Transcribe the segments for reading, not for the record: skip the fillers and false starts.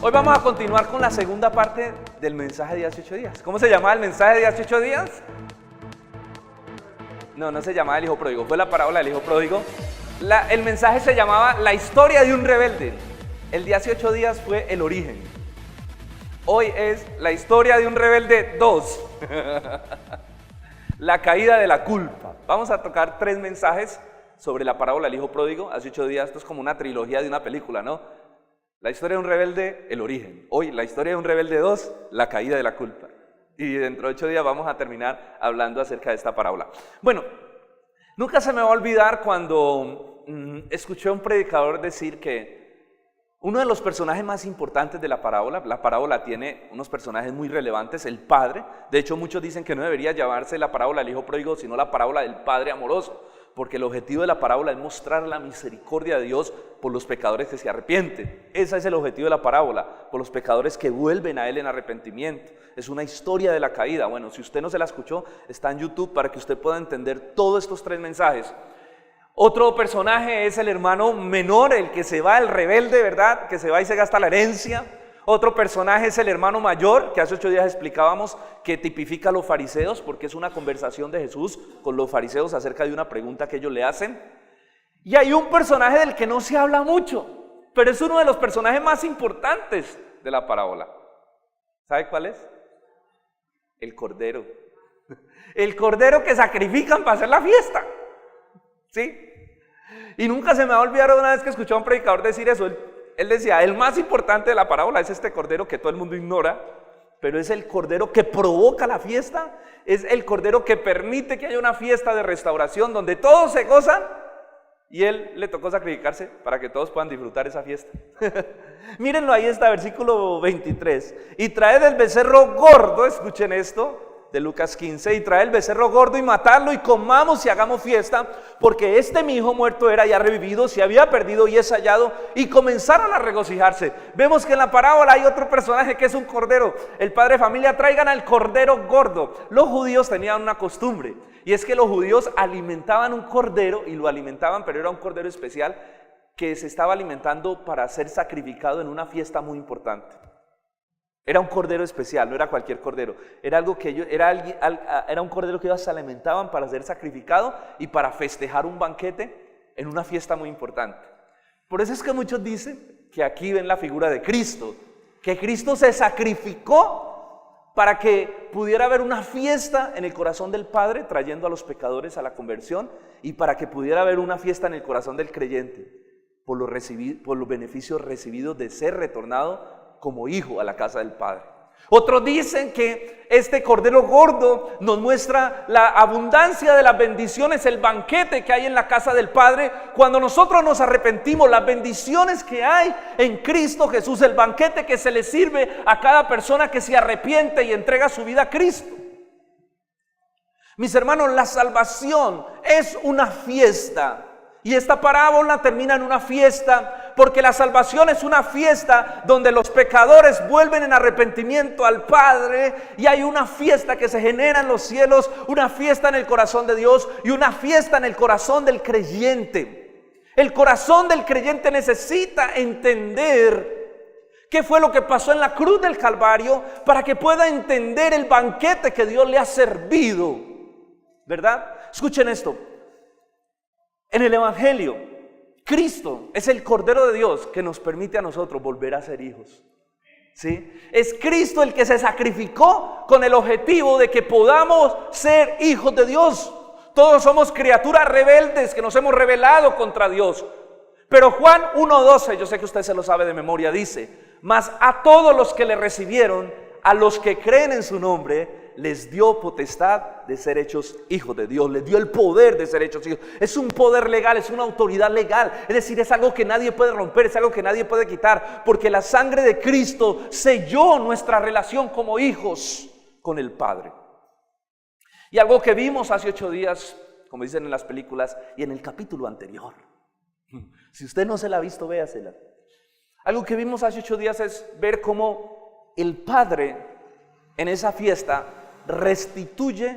Hoy vamos a continuar con la segunda parte del mensaje de hace 8 días. ¿Cómo se llamaba el mensaje de hace 8 días? No se llamaba el hijo pródigo, fue la parábola del hijo pródigo. El mensaje se llamaba La historia de un rebelde. El de hace 8 días fue el origen. Hoy es la historia de un rebelde 2. La caída de la culpa. Vamos a tocar 3 mensajes sobre la parábola del hijo pródigo. Hace 8 días, esto es como una trilogía de una película, ¿no? La historia de un rebelde, el origen. Hoy, la historia de un rebelde 2, la caída de la culpa. Y dentro de 8 días vamos a terminar hablando acerca de esta parábola. Bueno, nunca se me va a olvidar cuando escuché a un predicador decir que uno de los personajes más importantes de la parábola tiene unos personajes muy relevantes, el padre. De hecho, muchos dicen que no debería llamarse la parábola del hijo pródigo, sino la parábola del padre amoroso, porque el objetivo de la parábola es mostrar la misericordia de Dios por los pecadores que se arrepienten. Ese es el objetivo de la parábola, por los pecadores que vuelven a Él en arrepentimiento. Es una historia de la caída. Bueno, si usted no se la escuchó, está en YouTube para que usted pueda entender todos estos 3 mensajes. Otro personaje es el hermano menor, el que se va, el rebelde, ¿verdad? Que se va y se gasta la herencia. Otro personaje es el hermano mayor, que hace 8 días explicábamos que tipifica a los fariseos, porque es una conversación de Jesús con los fariseos acerca de una pregunta que ellos le hacen. Y hay un personaje del que no se habla mucho, pero es uno de los personajes más importantes de la parábola. ¿Sabe cuál es? El cordero. El cordero que sacrifican para hacer la fiesta. ¿Sí? Y nunca se me va a olvidar una vez que escuché a un predicador decir eso. Él decía, el más importante de la parábola es este cordero que todo el mundo ignora, pero es el cordero que provoca la fiesta, es el cordero que permite que haya una fiesta de restauración donde todos se gozan, y él le tocó sacrificarse para que todos puedan disfrutar esa fiesta. Mírenlo, ahí está, versículo 23. Y traed el becerro gordo, escuchen esto, de Lucas 15, y trae el becerro gordo y matadlo y comamos y hagamos fiesta, porque este mi hijo muerto era y ha revivido, se había perdido y es hallado, y comenzaron a regocijarse. Vemos que en la parábola hay otro personaje que es un cordero. El padre de familia, traigan al cordero gordo. Los judíos tenían una costumbre, y es que los judíos alimentaban un cordero, y lo alimentaban, pero era un cordero especial que se estaba alimentando para ser sacrificado en una fiesta muy importante. Era un cordero especial, no era cualquier cordero. Era algo que era un cordero que ellos se alimentaban para ser sacrificado y para festejar un banquete en una fiesta muy importante. Por eso es que muchos dicen que aquí ven la figura de Cristo, que Cristo se sacrificó para que pudiera haber una fiesta en el corazón del Padre, trayendo a los pecadores a la conversión, y para que pudiera haber una fiesta en el corazón del creyente por los beneficios recibidos de ser retornado como hijo a la casa del Padre. Otros dicen que este cordero gordo nos muestra la abundancia de las bendiciones, el banquete que hay en la casa del Padre cuando nosotros nos arrepentimos, las bendiciones que hay en Cristo Jesús, el banquete que se le sirve a cada persona que se arrepiente y entrega su vida a Cristo. Mis hermanos, la salvación es una fiesta. Y esta parábola termina en una fiesta, porque la salvación es una fiesta donde los pecadores vuelven en arrepentimiento al Padre, y hay una fiesta que se genera en los cielos, una fiesta en el corazón de Dios y una fiesta en el corazón del creyente. El corazón del creyente necesita entender qué fue lo que pasó en la cruz del Calvario para que pueda entender el banquete que Dios le ha servido, ¿verdad? Escuchen esto. En el Evangelio, Cristo es el Cordero de Dios que nos permite a nosotros volver a ser hijos. ¿Sí? Es Cristo el que se sacrificó con el objetivo de que podamos ser hijos de Dios. Todos somos criaturas rebeldes que nos hemos rebelado contra Dios. Pero Juan 1:12, yo sé que usted se lo sabe de memoria, dice: mas a todos los que le recibieron, a los que creen en su nombre, les dio potestad de ser hechos hijos de Dios, les dio el poder de ser hechos hijos. Es un poder legal, es una autoridad legal, es decir, es algo que nadie puede romper, es algo que nadie puede quitar, porque la sangre de Cristo selló nuestra relación como hijos con el Padre. Y algo que vimos hace 8 días, como dicen en las películas, y en el capítulo anterior, si usted no se la ha visto, véasela. Algo que vimos hace 8 días es ver cómo el Padre en esa fiesta restituye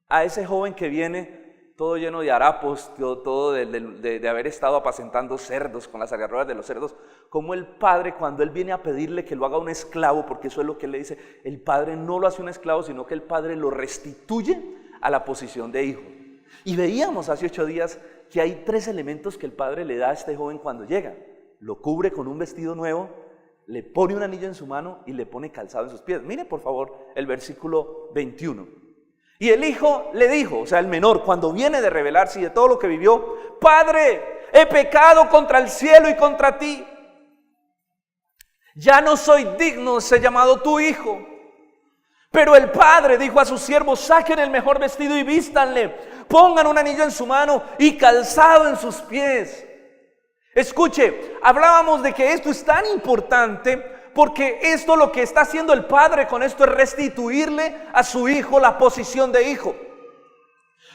a ese joven que viene todo lleno de harapos, todo de haber estado apacentando cerdos con las algarrobas de los cerdos, como el padre, cuando él viene a pedirle que lo haga un esclavo, porque eso es lo que él le dice, el padre no lo hace un esclavo, sino que el padre lo restituye a la posición de hijo. Y veíamos hace 8 días que hay 3 elementos que el padre le da a este joven cuando llega. Lo cubre con un vestido nuevo, le pone un anillo en su mano y le pone calzado en sus pies. Mire por favor el versículo 21. Y el hijo le dijo, o sea el menor, cuando viene de rebelarse y de todo lo que vivió: Padre, he pecado contra el cielo y contra ti. Ya no soy digno de ser llamado tu hijo. Pero el padre dijo a sus siervos: saquen el mejor vestido y vístanle, pongan un anillo en su mano y calzado en sus pies. Escuche, hablábamos de que esto es tan importante porque esto, lo que está haciendo el padre con esto, es restituirle a su hijo la posición de hijo.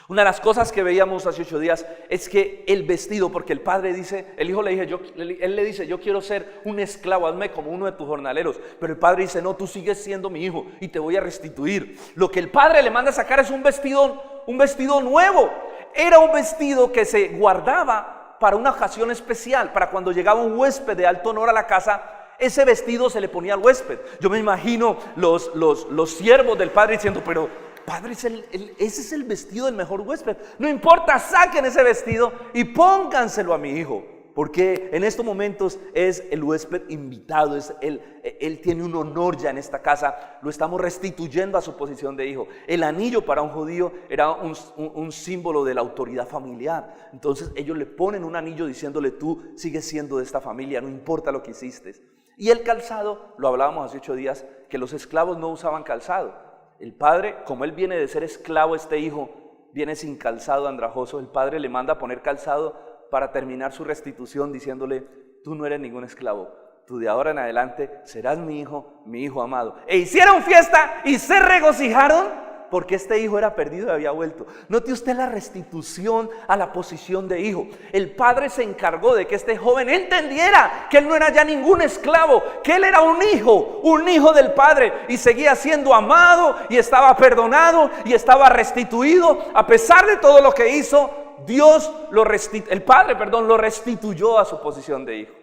Una de las cosas que veíamos hace 8 días es que el vestido, porque el padre dice, el hijo le dice, él le dice: yo quiero ser un esclavo, hazme como uno de tus jornaleros. Pero el padre dice: no, tú sigues siendo mi hijo y te voy a restituir. Lo que el padre le manda a sacar es un vestido nuevo. Era un vestido que se guardaba para una ocasión especial, para cuando llegaba un huésped de alto honor a la casa. Ese vestido se le ponía al huésped. Yo me imagino los siervos del padre diciendo: pero padre, ese es el vestido del mejor huésped. No importa, saquen ese vestido y pónganselo a mi hijo, porque en estos momentos es el huésped invitado, él tiene un honor ya en esta casa. Lo estamos restituyendo a su posición de hijo. El anillo para un judío era un símbolo de la autoridad familiar. Entonces ellos le ponen un anillo diciéndole: tú sigues siendo de esta familia, no importa lo que hiciste. Y el calzado, lo hablábamos hace 8 días, que los esclavos no usaban calzado. El padre, como él viene de ser esclavo, este hijo viene sin calzado, andrajoso. El padre le manda a poner calzado para terminar su restitución, diciéndole: tú no eres ningún esclavo, tú de ahora en adelante serás mi hijo amado. E hicieron fiesta y se regocijaron porque este hijo era perdido y había vuelto. Note usted la restitución a la posición de hijo. El padre se encargó de que este joven entendiera que él no era ya ningún esclavo, que él era un hijo del padre, y seguía siendo amado y estaba perdonado y estaba restituido. A pesar de todo lo que hizo, el padre lo restituyó a su posición de hijo.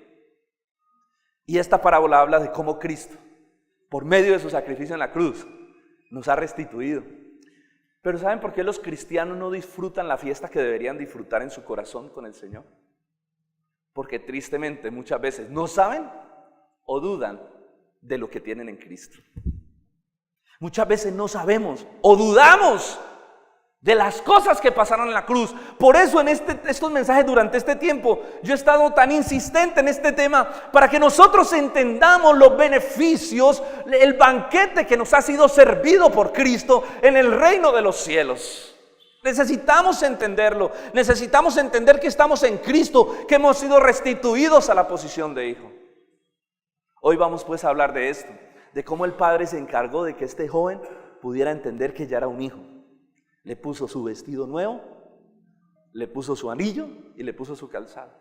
Y esta parábola habla de cómo Cristo, por medio de su sacrificio en la cruz, nos ha restituido. Pero ¿saben por qué los cristianos no disfrutan la fiesta que deberían disfrutar en su corazón con el Señor? Porque tristemente muchas veces no saben o dudan de lo que tienen en Cristo. Muchas veces no sabemos o dudamos de las cosas que pasaron en la cruz. Por eso en estos mensajes durante este tiempo yo he estado tan insistente en este tema, para que nosotros entendamos los beneficios, el banquete que nos ha sido servido por Cristo en el reino de los cielos. Necesitamos entenderlo, necesitamos entender que estamos en Cristo, que hemos sido restituidos a la posición de hijo. Hoy vamos pues a hablar de esto, de cómo el Padre se encargó de que este joven pudiera entender que ya era un hijo. Le puso su vestido nuevo, le puso su anillo y le puso su calzado.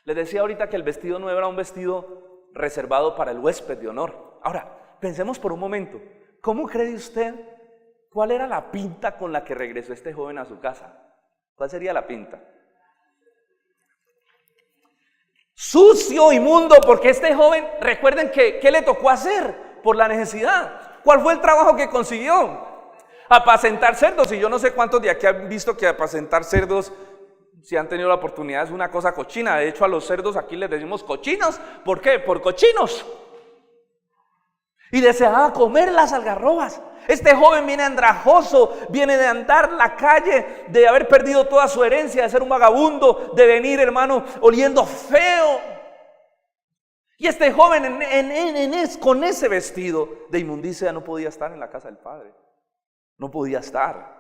Les decía ahorita que el vestido nuevo era un vestido reservado para el huésped de honor. Ahora, pensemos por un momento, ¿cómo cree usted cuál era la pinta con la que regresó este joven a su casa? ¿Cuál sería la pinta? Sucio, inmundo, porque este joven, recuerden que ¿qué le tocó hacer por la necesidad? ¿Cuál fue el trabajo que consiguió? Apacentar cerdos. Y yo no sé cuántos de aquí han visto que apacentar cerdos, si han tenido la oportunidad, es una cosa cochina. De hecho, a los cerdos aquí les decimos cochinos. ¿Por qué? Por cochinos. Y deseaba comer las algarrobas. Este joven viene andrajoso, viene de andar la calle, de haber perdido toda su herencia, de ser un vagabundo, de venir, hermano, oliendo feo. Y este joven con ese vestido de inmundicia no podía estar en la casa del Padre. No podía estar,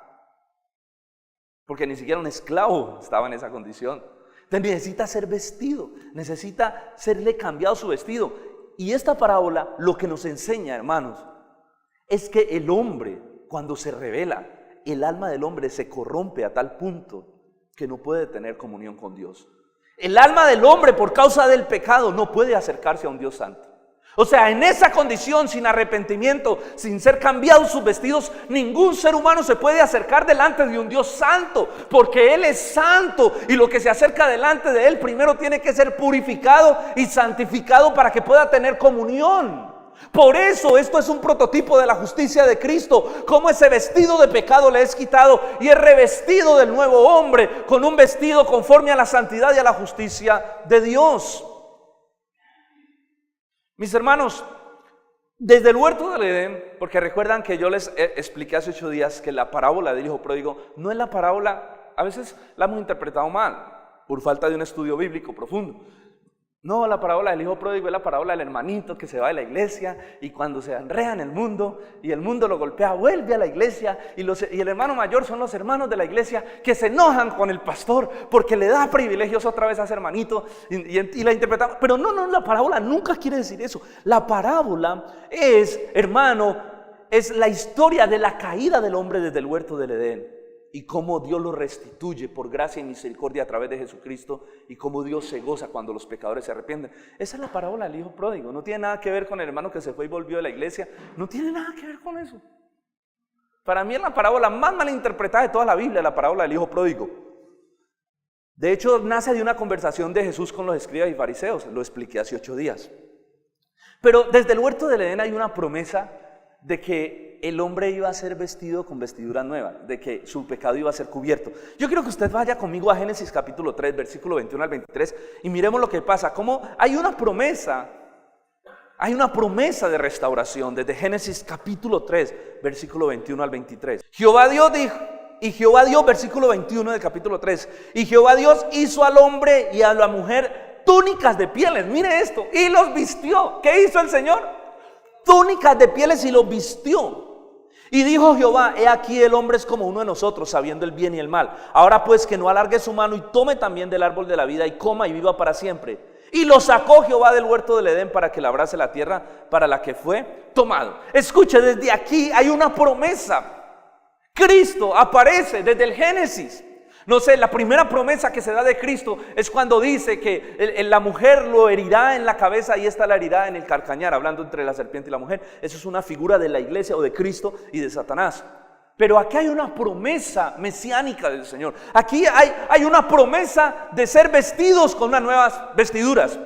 porque ni siquiera un esclavo estaba en esa condición. Entonces necesita ser vestido, necesita serle cambiado su vestido. Y esta parábola lo que nos enseña, hermanos, es que el hombre, cuando se rebela, el alma del hombre se corrompe a tal punto que no puede tener comunión con Dios. El alma del hombre, por causa del pecado, no puede acercarse a un Dios santo. O sea, en esa condición, sin arrepentimiento, sin ser cambiados sus vestidos, ningún ser humano se puede acercar delante de un Dios santo, porque Él es santo y lo que se acerca delante de Él primero tiene que ser purificado y santificado para que pueda tener comunión. Por eso esto es un prototipo de la justicia de Cristo, como ese vestido de pecado le es quitado y es revestido del nuevo hombre con un vestido conforme a la santidad y a la justicia de Dios. Mis hermanos, desde el huerto del Edén, porque recuerdan que yo les expliqué hace 8 días que la parábola del hijo pródigo no es la parábola, a veces la hemos interpretado mal, por falta de un estudio bíblico profundo. No, la parábola del hijo pródigo es la parábola del hermanito que se va de la iglesia y cuando se enreda en el mundo y el mundo lo golpea, vuelve a la iglesia y el hermano mayor son los hermanos de la iglesia que se enojan con el pastor porque le da privilegios otra vez a ese hermanito y la interpretamos. Pero no, la parábola nunca quiere decir eso. La parábola es, hermano, es la historia de la caída del hombre desde el huerto del Edén. Y cómo Dios lo restituye por gracia y misericordia a través de Jesucristo. Y cómo Dios se goza cuando los pecadores se arrepienten. Esa es la parábola del hijo pródigo. No tiene nada que ver con el hermano que se fue y volvió de la iglesia. No tiene nada que ver con eso. Para mí es la parábola más malinterpretada de toda la Biblia, la parábola del hijo pródigo. De hecho, nace de una conversación de Jesús con los escribas y fariseos. Lo expliqué hace 8 días. Pero desde el huerto del Edén hay una promesa de que el hombre iba a ser vestido con vestidura nueva, de que su pecado iba a ser cubierto. Yo quiero que usted vaya conmigo a Génesis capítulo 3, versículo 21 al 23 y miremos lo que pasa, cómo hay una promesa de restauración desde Génesis capítulo 3, versículo 21 al 23. Jehová Dios dijo, y Jehová Dios, versículo 21 del capítulo 3, y Jehová Dios hizo al hombre y a la mujer túnicas de pieles, mire esto, y los vistió. ¿Qué hizo el Señor? Túnicas de pieles y los vistió. Y dijo Jehová, he aquí el hombre es como uno de nosotros, sabiendo el bien y el mal. Ahora pues que no alargue su mano y tome también del árbol de la vida y coma y viva para siempre. Y lo sacó Jehová del huerto del Edén para que labrase la tierra para la que fue tomado. Escuche, desde aquí hay una promesa. Cristo aparece desde el Génesis. No sé, la primera promesa que se da de Cristo es cuando dice que la mujer lo herirá en la cabeza y esta la herirá en el calcañar, hablando entre la serpiente y la mujer. Eso es una figura de la iglesia o de Cristo y de Satanás. Pero aquí hay una promesa mesiánica del Señor. Aquí hay una promesa de ser vestidos con unas nuevas vestiduras.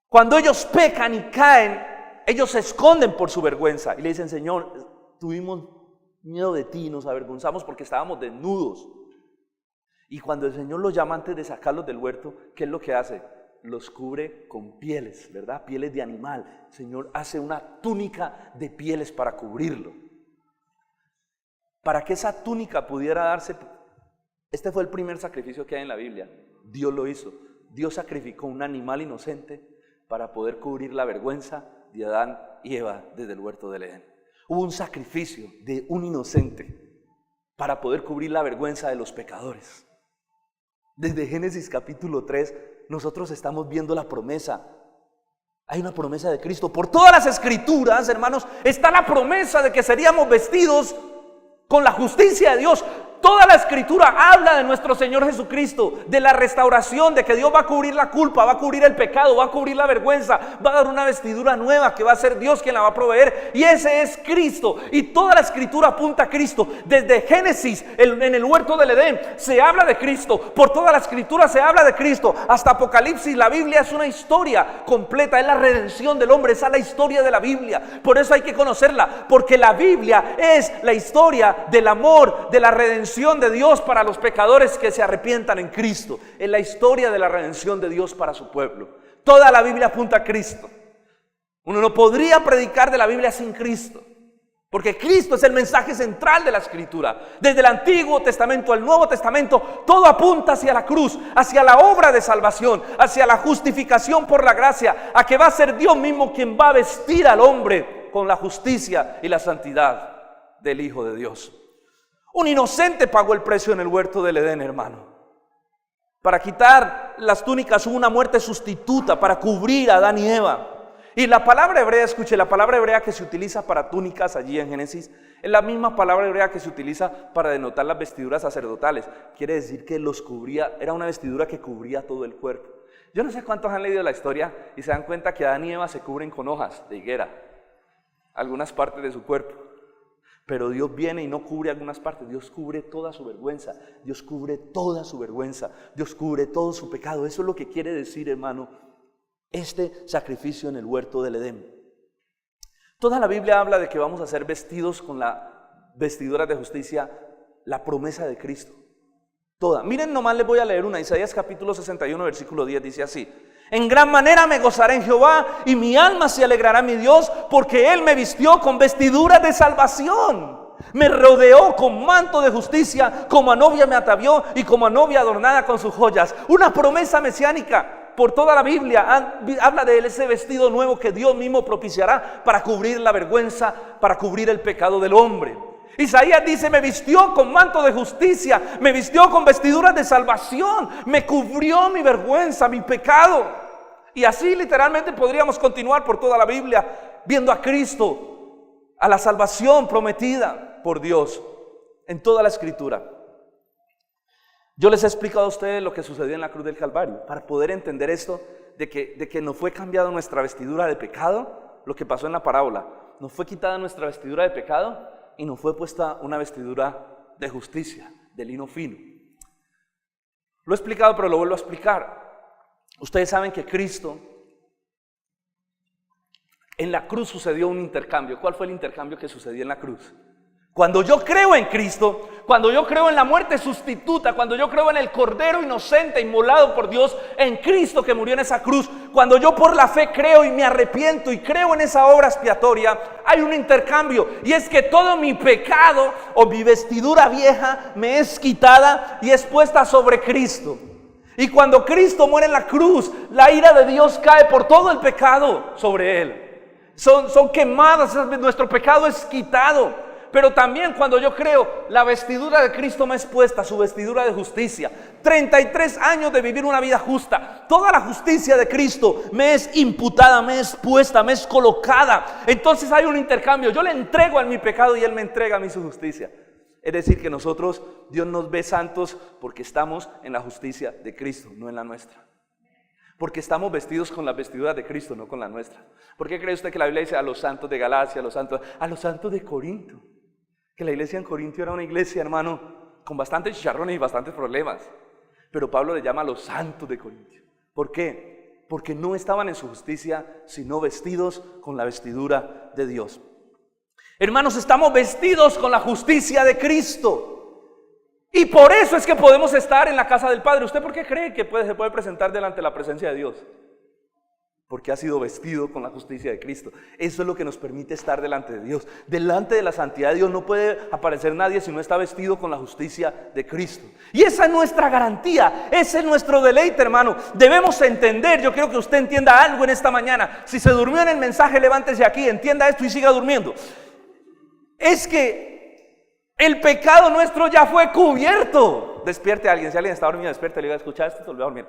Cuando ellos pecan y caen, ellos se esconden por su vergüenza y le dicen, Señor, tuvimos miedo de ti, nos avergonzamos porque estábamos desnudos. Y cuando el Señor los llama antes de sacarlos del huerto, ¿qué es lo que hace? Los cubre con pieles, ¿verdad? Pieles de animal. El Señor hace una túnica de pieles para cubrirlo. Para que esa túnica pudiera darse, este fue el primer sacrificio que hay en la Biblia. Dios lo hizo. Dios sacrificó un animal inocente para poder cubrir la vergüenza de Adán y Eva desde el huerto del Edén. Hubo un sacrificio de un inocente para poder cubrir la vergüenza de los pecadores. Desde Génesis capítulo 3, nosotros estamos viendo la promesa. Hay una promesa de Cristo. Por todas las escrituras, hermanos, está la promesa de que seríamos vestidos con la justicia de Dios. Toda la escritura habla de nuestro Señor Jesucristo, de la restauración, de que Dios va a cubrir la culpa, va a cubrir el pecado, va a cubrir la vergüenza, va a dar una vestidura nueva que va a ser Dios quien la va a proveer. Y ese es Cristo. Y toda la escritura apunta a Cristo. Desde Génesis, en el huerto del Edén, se habla de Cristo. Por toda la escritura se habla de Cristo. Hasta Apocalipsis, la Biblia es una historia completa. Es la redención del hombre. Esa es la historia de la Biblia. Por eso hay que conocerla. Porque la Biblia es la historia del amor, de la redención de Dios para los pecadores que se arrepientan en Cristo. Es la historia de la redención de Dios para su pueblo. Toda la Biblia apunta a Cristo. Uno no podría predicar de la Biblia sin Cristo, porque Cristo es el mensaje central de la escritura. Desde el Antiguo Testamento al Nuevo Testamento, todo apunta hacia la cruz, hacia la obra de salvación, hacia la justificación por la gracia, a que va a ser Dios mismo quien va a vestir al hombre con la justicia y la santidad del Hijo de Dios. Un inocente pagó el precio en el huerto del Edén, hermano. Para quitar las túnicas hubo una muerte sustituta para cubrir a Adán y Eva. Y la palabra hebrea, escuche, la palabra hebrea que se utiliza para túnicas allí en Génesis es la misma palabra hebrea que se utiliza para denotar las vestiduras sacerdotales. Quiere decir que los cubría, era una vestidura que cubría todo el cuerpo. Yo no sé cuántos han leído la historia y se dan cuenta que Adán y Eva se cubren con hojas de higuera, algunas partes de su cuerpo. Pero Dios viene y no cubre algunas partes, Dios cubre toda su vergüenza, Dios cubre toda su vergüenza, Dios cubre todo su pecado. Eso es lo que quiere decir, hermano, este sacrificio en el huerto del Edén. Toda la Biblia habla de que vamos a ser vestidos con la vestidura de justicia, la promesa de Cristo. Toda. Miren, nomás les voy a leer una. Isaías capítulo 61, versículo 10 dice así: en gran manera me gozaré en Jehová, y mi alma se alegrará en mi Dios, porque Él me vistió con vestiduras de salvación. Me rodeó con manto de justicia, como a novia me atavió, y como a novia adornada con sus joyas. Una promesa mesiánica. Por toda la Biblia habla de ese vestido nuevo que Dios mismo propiciará para cubrir la vergüenza, para cubrir el pecado del hombre. Isaías dice: me vistió con manto de justicia, me vistió con vestiduras de salvación, me cubrió mi vergüenza, mi pecado. Y así literalmente podríamos continuar por toda la Biblia, viendo a Cristo, a la salvación prometida por Dios en toda la Escritura. Yo les he explicado a ustedes lo que sucedió en la cruz del Calvario, para poder entender esto, de que nos fue cambiada nuestra vestidura de pecado, lo que pasó en la parábola. Nos fue quitada nuestra vestidura de pecado y nos fue puesta una vestidura de justicia, de lino fino. Lo he explicado, pero lo vuelvo a explicar. Ustedes saben que Cristo, en la cruz sucedió un intercambio. ¿Cuál fue el intercambio que sucedió en la cruz? Cuando yo creo en Cristo, cuando yo creo en la muerte sustituta, cuando yo creo en el Cordero inocente inmolado por Dios, en Cristo que murió en esa cruz, cuando yo por la fe creo y me arrepiento y creo en esa obra expiatoria, hay un intercambio, y es que todo mi pecado o mi vestidura vieja me es quitada y es puesta sobre Cristo. Y cuando Cristo muere en la cruz, la ira de Dios cae por todo el pecado sobre Él. Son quemadas, nuestro pecado es quitado. Pero también cuando yo creo, la vestidura de Cristo me es puesta, su vestidura de justicia. 33 años de vivir una vida justa. Toda la justicia de Cristo me es imputada, me es puesta, me es colocada. Entonces hay un intercambio. Yo le entrego a mi pecado y Él me entrega a mí su justicia. Es decir, que nosotros, Dios nos ve santos porque estamos en la justicia de Cristo, no en la nuestra. Porque estamos vestidos con la vestidura de Cristo, no con la nuestra. ¿Por qué cree usted que la Biblia dice a los santos de Galacia, a los santos de Corinto? Que la iglesia en Corintio era una iglesia, hermano, con bastantes chicharrones y bastantes problemas. Pero Pablo le llama a los santos de Corintio. ¿Por qué? Porque no estaban en su justicia, sino vestidos con la vestidura de Dios. Hermanos, estamos vestidos con la justicia de Cristo. Y por eso es que podemos estar en la casa del Padre. ¿Usted por qué cree que se puede presentar delante de la presencia de Dios? Porque ha sido vestido con la justicia de Cristo. Eso es lo que nos permite estar delante de Dios. Delante de la santidad de Dios no puede aparecer nadie si no está vestido con la justicia de Cristo. Y esa es nuestra garantía, ese es nuestro deleite, hermano. Debemos entender, yo quiero que usted entienda algo en esta mañana. Si se durmió en el mensaje, levántese aquí, entienda esto y siga durmiendo. Es que el pecado nuestro ya fue cubierto. Despierte a alguien, si alguien está dormido, despierte, le diga: escucha esto, se lo voy a dormir.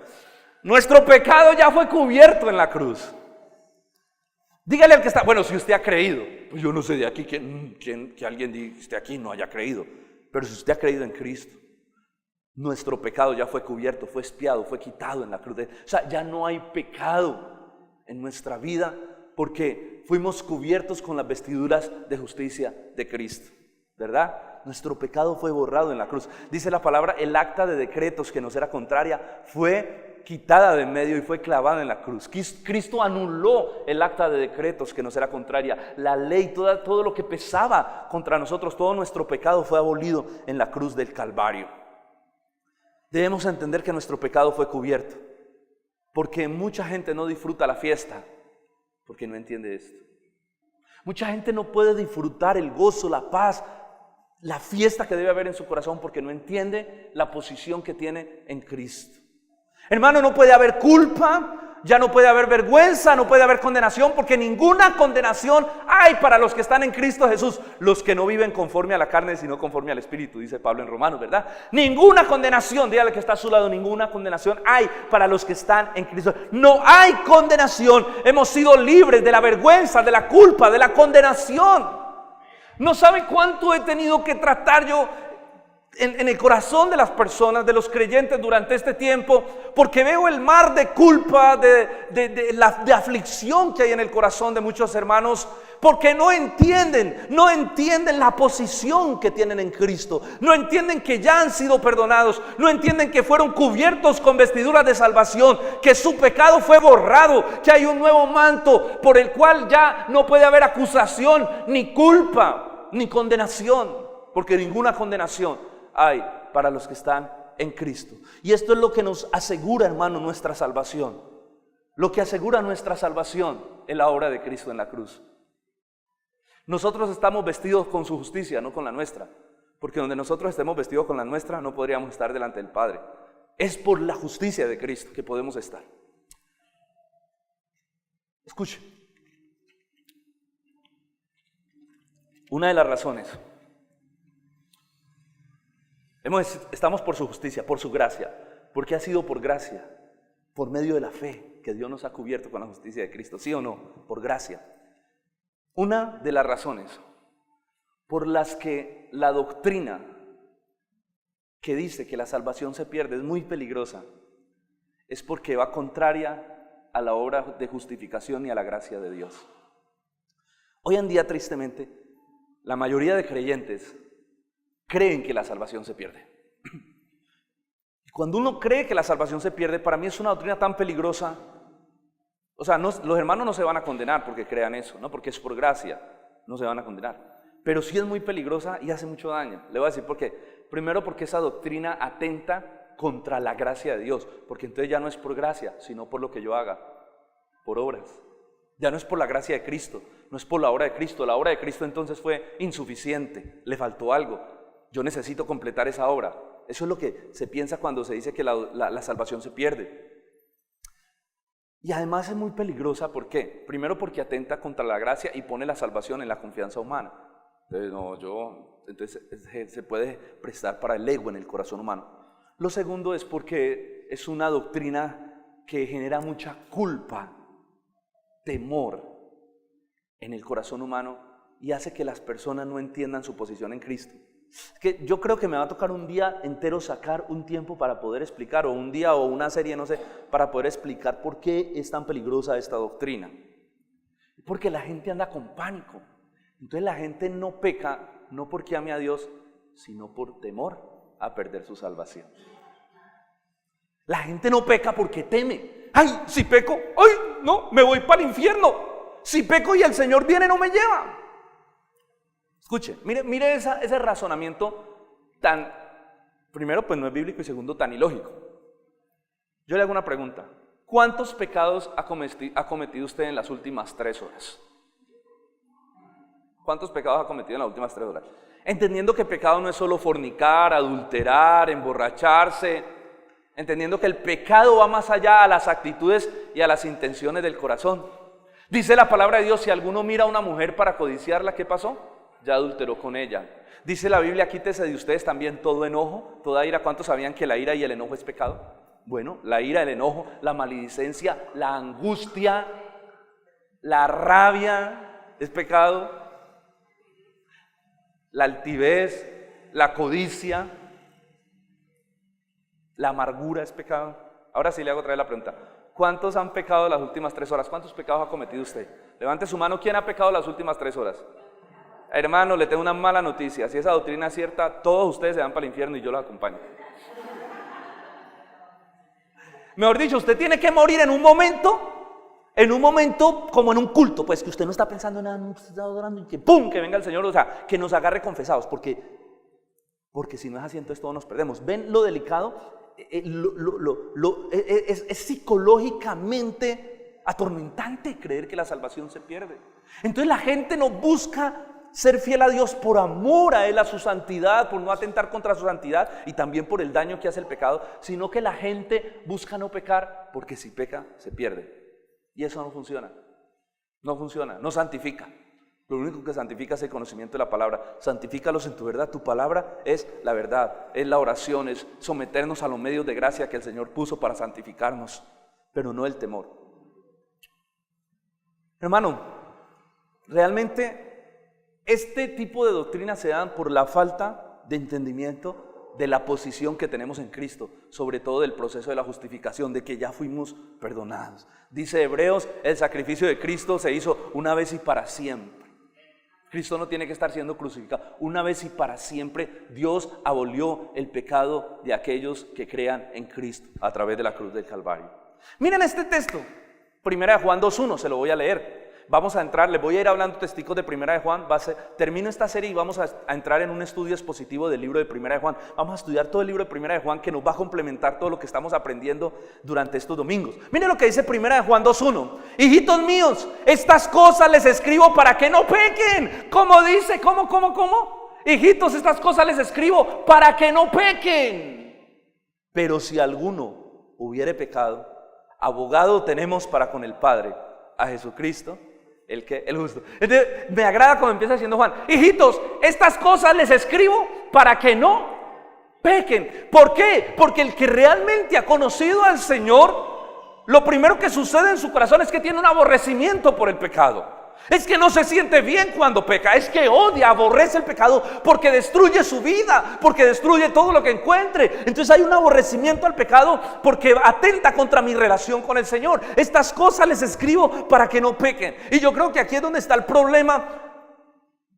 Nuestro pecado ya fue cubierto en la cruz. Dígale al que está: bueno, si usted ha creído. Pues yo no sé de aquí que alguien diga que usted aquí no haya creído. Pero si usted ha creído en Cristo, nuestro pecado ya fue cubierto, fue expiado, fue quitado en la cruz. O sea, ya no hay pecado en nuestra vida porque fuimos cubiertos con las vestiduras de justicia de Cristo, ¿verdad? Nuestro pecado fue borrado en la cruz. Dice la palabra: el acta de decretos que nos era contraria fue quitada de en medio y fue clavada en la cruz. Cristo anuló el acta de decretos que nos era contraria. La ley, todo lo que pesaba contra nosotros, todo nuestro pecado fue abolido en la cruz del Calvario. Debemos entender que nuestro pecado fue cubierto, porque mucha gente no disfruta la fiesta porque no entiende esto. Mucha gente no puede disfrutar el gozo, la paz, la fiesta que debe haber en su corazón porque no entiende la posición que tiene en Cristo. Hermano, no puede haber culpa, ya no puede haber vergüenza, no puede haber condenación, porque ninguna condenación hay para los que están en Cristo Jesús, los que no viven conforme a la carne, sino conforme al Espíritu, dice Pablo en Romanos, ¿verdad? Ninguna condenación, dígale que está a su lado, ninguna condenación hay para los que están en Cristo. No hay condenación, hemos sido libres de la vergüenza, de la culpa, de la condenación. No sabe cuánto he tenido que tratar yo en el corazón de las personas, de los creyentes durante este tiempo, porque veo el mar de culpa, de aflicción que hay en el corazón de muchos hermanos, porque no entienden la posición que tienen en Cristo, no entienden que ya han sido perdonados, no entienden que fueron cubiertos con vestiduras de salvación, que su pecado fue borrado, que hay un nuevo manto por el cual ya no puede haber acusación, ni culpa, ni condenación, porque ninguna condenación hay para los que están en Cristo. Y esto es lo que nos asegura, hermano, nuestra salvación. Lo que asegura nuestra salvación es la obra de Cristo en la cruz. Nosotros estamos vestidos con su justicia, no con la nuestra, porque donde nosotros estemos vestidos con la nuestra no podríamos estar delante del Padre. Es por la justicia de Cristo que podemos estar. Escuche, una de las razones, estamos por su justicia, por su gracia, porque ha sido por gracia, por medio de la fe que Dios nos ha cubierto con la justicia de Cristo, ¿sí o no? Por gracia. Una de las razones por las que la doctrina que dice que la salvación se pierde es muy peligrosa, es porque va contraria a la obra de justificación y a la gracia de Dios. Hoy en día, tristemente, la mayoría de creyentes creen que la salvación se pierde. Cuando uno cree que la salvación se pierde, para mí es una doctrina tan peligrosa. O sea, los hermanos no se van a condenar porque crean eso, ¿no? Porque es por gracia, no se van a condenar. Pero sí es muy peligrosa y hace mucho daño. Le voy a decir por qué. Primero, porque esa doctrina atenta contra la gracia de Dios, porque entonces ya no es por gracia, sino por lo que yo haga, por obras. Ya no es por la gracia de Cristo, no es por la obra de Cristo. La obra de Cristo entonces fue insuficiente, le faltó algo. Yo necesito completar esa obra. Eso es lo que se piensa cuando se dice que la salvación se pierde. Y además es muy peligrosa, ¿por qué? Primero porque atenta contra la gracia y pone la salvación en la confianza humana. Entonces se puede prestar para el ego en el corazón humano. Lo segundo es porque es una doctrina que genera mucha culpa, temor en el corazón humano y hace que las personas no entiendan su posición en Cristo. Que yo creo que me va a tocar un día entero sacar un tiempo para poder explicar, o un día o una serie, no sé, para poder explicar por qué es tan peligrosa esta doctrina. Porque la gente anda con pánico. Entonces la gente no peca, no porque ame a Dios, sino por temor a perder su salvación. La gente no peca porque teme. Ay, si peco, ay, no, me voy para el infierno. Si peco y el Señor viene, no me lleva. Escuche, mire ese razonamiento tan, primero pues no es bíblico y segundo tan ilógico. Yo le hago una pregunta. ¿Cuántos pecados ha cometido usted en las últimas 3 horas? ¿Cuántos pecados ha cometido en las últimas 3 horas? Entendiendo que pecado no es solo fornicar, adulterar, emborracharse, entendiendo que el pecado va más allá a las actitudes y a las intenciones del corazón. Dice la palabra de Dios, si alguno mira a una mujer para codiciarla, ¿qué pasó? Ya adulteró con ella. Dice la Biblia, quítese de ustedes también todo enojo, toda ira. ¿Cuántos sabían que la ira y el enojo es pecado? Bueno, la ira, el enojo, la maledicencia, la angustia, la rabia es pecado. La altivez, la codicia, la amargura es pecado. Ahora sí le hago otra vez la pregunta. ¿Cuántos han pecado las últimas 3 horas? ¿Cuántos pecados ha cometido usted? Levante su mano. ¿Quién ha pecado las últimas 3 horas? Hermano, le tengo una mala noticia. Si esa doctrina es cierta, todos ustedes se van para el infierno y yo los acompaño. Mejor dicho, usted tiene que morir en un momento como en un culto, pues que usted no está pensando en nada, no está adorando y que ¡pum! Que venga el Señor, o sea, que nos agarre confesados, porque si no es así, entonces todos nos perdemos. ¿Ven lo delicado? Es psicológicamente atormentante creer que la salvación se pierde. Entonces la gente no busca ser fiel a Dios por amor a Él, a su santidad, por no atentar contra su santidad y también por el daño que hace el pecado, sino que la gente busca no pecar porque si peca se pierde. Y eso no funciona, no santifica. Lo único que santifica es el conocimiento de la palabra. Santifícalos en tu verdad. Tu palabra es la verdad, es la oración, es someternos a los medios de gracia que el Señor puso para santificarnos, pero no el temor. Hermano, realmente este tipo de doctrinas se dan por la falta de entendimiento de la posición que tenemos en Cristo, sobre todo del proceso de la justificación, de que ya fuimos perdonados. Dice Hebreos, el sacrificio de Cristo se hizo una vez y para siempre. Cristo no tiene que estar siendo crucificado. Una vez y para siempre Dios abolió el pecado de aquellos que crean en Cristo a través de la cruz del Calvario. Miren este texto, 1 Juan 2:1, se lo voy a leer. Vamos a entrar, les voy a ir hablando testigos de 1 Juan. Termino esta serie y vamos a entrar en un estudio expositivo del libro de 1 Juan. Vamos a estudiar todo el libro de 1 Juan, que nos va a complementar todo lo que estamos aprendiendo durante estos domingos. Miren lo que dice 1 Juan 2:1. Hijitos míos, estas cosas les escribo para que no pequen. ¿Cómo dice? ¿Cómo? Hijitos, estas cosas les escribo para que no pequen. Pero si alguno hubiere pecado, abogado tenemos para con el Padre, a Jesucristo, el justo. Entonces, me agrada cuando empieza diciendo Juan: hijitos, estas cosas les escribo para que no pequen. ¿Por qué? Porque el que realmente ha conocido al Señor, lo primero que sucede en su corazón es que tiene un aborrecimiento por el pecado. Es que no se siente bien cuando peca, es que odia, aborrece el pecado porque destruye su vida, porque destruye todo lo que encuentre. Entonces hay un aborrecimiento al pecado porque atenta contra mi relación con el Señor. Estas cosas les escribo para que no pequen. Y yo creo que aquí es donde está el problema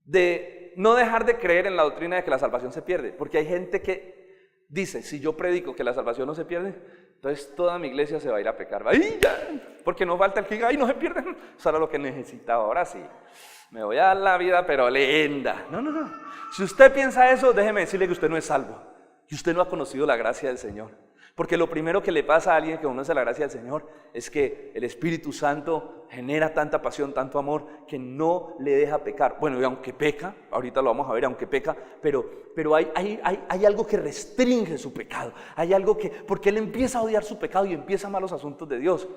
de no dejar de creer en la doctrina de que la salvación se pierde. Porque hay gente que dice: si yo predico que la salvación no se pierde, entonces toda mi iglesia se va a ir a pecar. ¡Ay, ya! Porque no falta el que diga: ¡ay, no se pierden! Eso era lo que necesitaba. Ahora sí, me voy a dar la vida pero linda. No. Si usted piensa eso, déjeme decirle que usted no es salvo. Y usted no ha conocido la gracia del Señor. Porque lo primero que le pasa a alguien que conoce la gracia del Señor es que el Espíritu Santo genera tanta pasión, tanto amor, que no le deja pecar. Bueno, y aunque peca, ahorita lo vamos a ver, aunque peca, pero hay algo que restringe su pecado. Hay algo que, porque él empieza a odiar su pecado y empieza a amar los asuntos de Dios.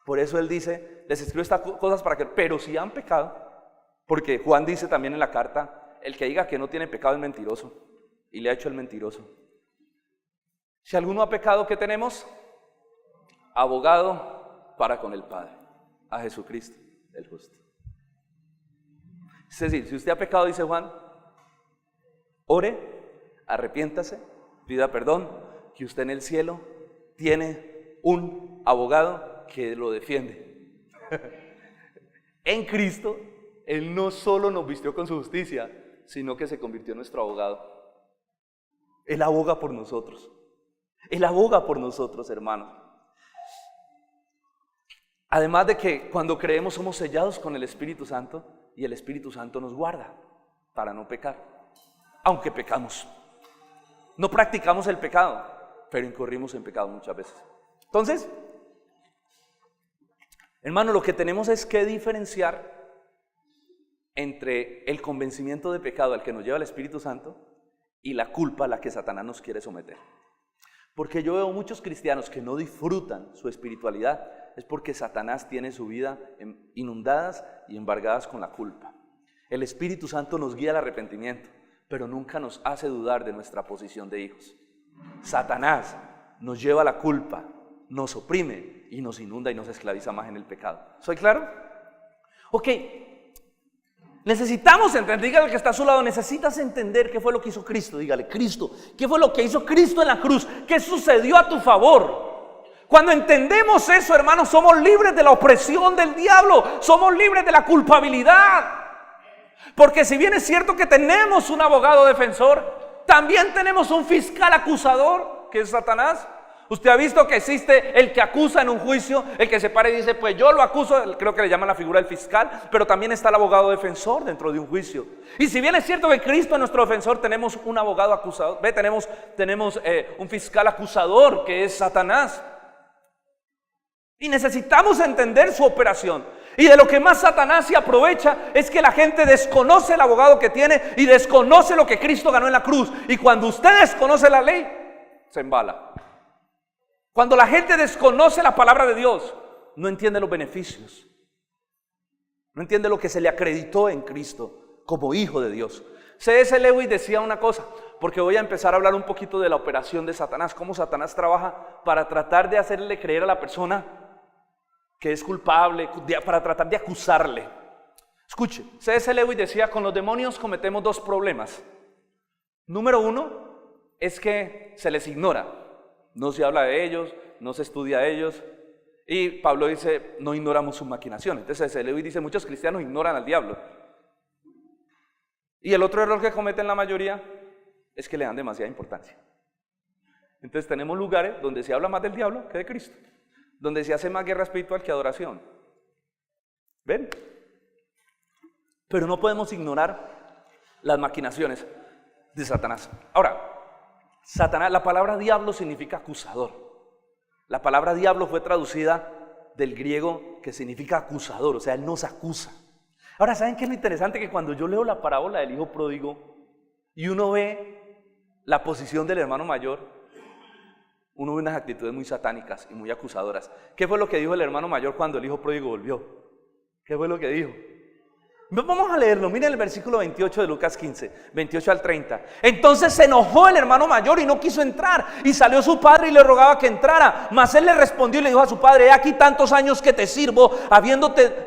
Por eso él dice: les escribo estas cosas para que, pero si han pecado, porque Juan dice también en la carta: el que diga que no tiene pecado es mentiroso, y le ha hecho el mentiroso. Si alguno ha pecado, ¿qué tenemos? Abogado para con el Padre, a Jesucristo, el justo. Es decir, si usted ha pecado, dice Juan, ore, arrepiéntase, pida perdón, que usted en el cielo tiene un abogado que lo defiende. En Cristo, Él no solo nos vistió con su justicia, sino que se convirtió en nuestro abogado. Él aboga por nosotros. Él aboga por nosotros, hermanos. Además de que cuando creemos somos sellados con el Espíritu Santo, y el Espíritu Santo nos guarda para no pecar, aunque pecamos. No practicamos el pecado, pero incurrimos en pecado muchas veces. Entonces, hermano, lo que tenemos es que diferenciar entre el convencimiento de pecado al que nos lleva el Espíritu Santo y la culpa a la que Satanás nos quiere someter. Porque yo veo muchos cristianos que no disfrutan su espiritualidad, es porque Satanás tiene su vida inundadas y embargadas con la culpa. El Espíritu Santo nos guía al arrepentimiento, pero nunca nos hace dudar de nuestra posición de hijos. Satanás nos lleva a la culpa, nos oprime y nos inunda y nos esclaviza más en el pecado. ¿Soy claro? Ok. Necesitamos entender, dígale al que está a su lado, necesitas entender qué fue lo que hizo Cristo. Dígale: Cristo, ¿qué fue lo que hizo Cristo en la cruz? ¿Qué sucedió a tu favor? Cuando entendemos eso, hermanos, somos libres de la opresión del diablo, somos libres de la culpabilidad. Porque si bien es cierto que tenemos un abogado defensor, también tenemos un fiscal acusador, que es Satanás. Usted ha visto que existe el que acusa en un juicio, el que se para y dice: pues yo lo acuso, creo que le llaman la figura del fiscal, pero también está el abogado defensor dentro de un juicio. Y si bien es cierto que Cristo es nuestro defensor, tenemos un abogado acusador, tenemos un fiscal acusador que es Satanás. Y necesitamos entender su operación. Y de lo que más Satanás se aprovecha es que la gente desconoce el abogado que tiene y desconoce lo que Cristo ganó en la cruz. Y cuando usted desconoce la ley, se embala. Cuando la gente desconoce la palabra de Dios, no entiende los beneficios. No entiende lo que se le acreditó en Cristo como hijo de Dios. C.S. Lewis decía una cosa, porque voy a empezar a hablar un poquito de la operación de Satanás, cómo Satanás trabaja para tratar de hacerle creer a la persona que es culpable, para tratar de acusarle. Escuche, C.S. Lewis decía, con los demonios cometemos dos problemas. Número uno es que se les ignora, no se habla de ellos, no se estudia a ellos. Y Pablo dice, no ignoramos sus maquinaciones. Entonces C.S. Lewis dice, muchos cristianos ignoran al diablo. Y el otro error que cometen la mayoría es que le dan demasiada importancia. Entonces tenemos lugares donde se habla más del diablo que de Cristo, donde se hace más guerra espiritual que adoración. ¿Ven? Pero no podemos ignorar las maquinaciones de Satanás. Ahora, Satanás, la palabra diablo significa acusador. La palabra diablo fue traducida del griego que significa acusador, o sea, él nos acusa. Ahora, ¿saben qué es lo interesante? Que cuando yo leo la parábola del hijo pródigo y uno ve la posición del hermano mayor, uno ve unas actitudes muy satánicas y muy acusadoras. ¿Qué fue lo que dijo el hermano mayor cuando el hijo pródigo volvió? ¿Qué fue lo que dijo? Vamos a leerlo, miren el versículo 28 de Lucas 15, 28 al 30. Entonces se enojó el hermano mayor y no quiso entrar, y salió su padre y le rogaba que entrara, mas él le respondió y le dijo a su padre: he aquí tantos años que te sirvo,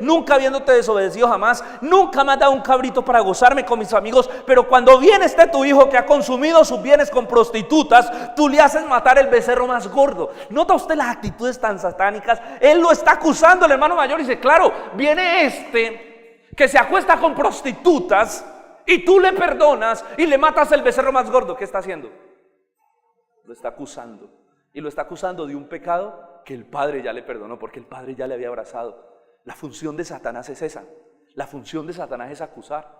nunca habiéndote desobedecido jamás, nunca me has dado un cabrito para gozarme con mis amigos, pero cuando viene tu hijo que ha consumido sus bienes con prostitutas, tú le haces matar el becerro más gordo. ¿Nota usted las actitudes tan satánicas? Él lo está acusando el hermano mayor y dice, claro, viene que se acuesta con prostitutas y tú le perdonas y le matas el becerro más gordo. ¿Qué está haciendo? Lo está acusando. Y lo está acusando de un pecado que el Padre ya le perdonó, porque el Padre ya le había abrazado. La función de Satanás es esa. La función de Satanás es acusar.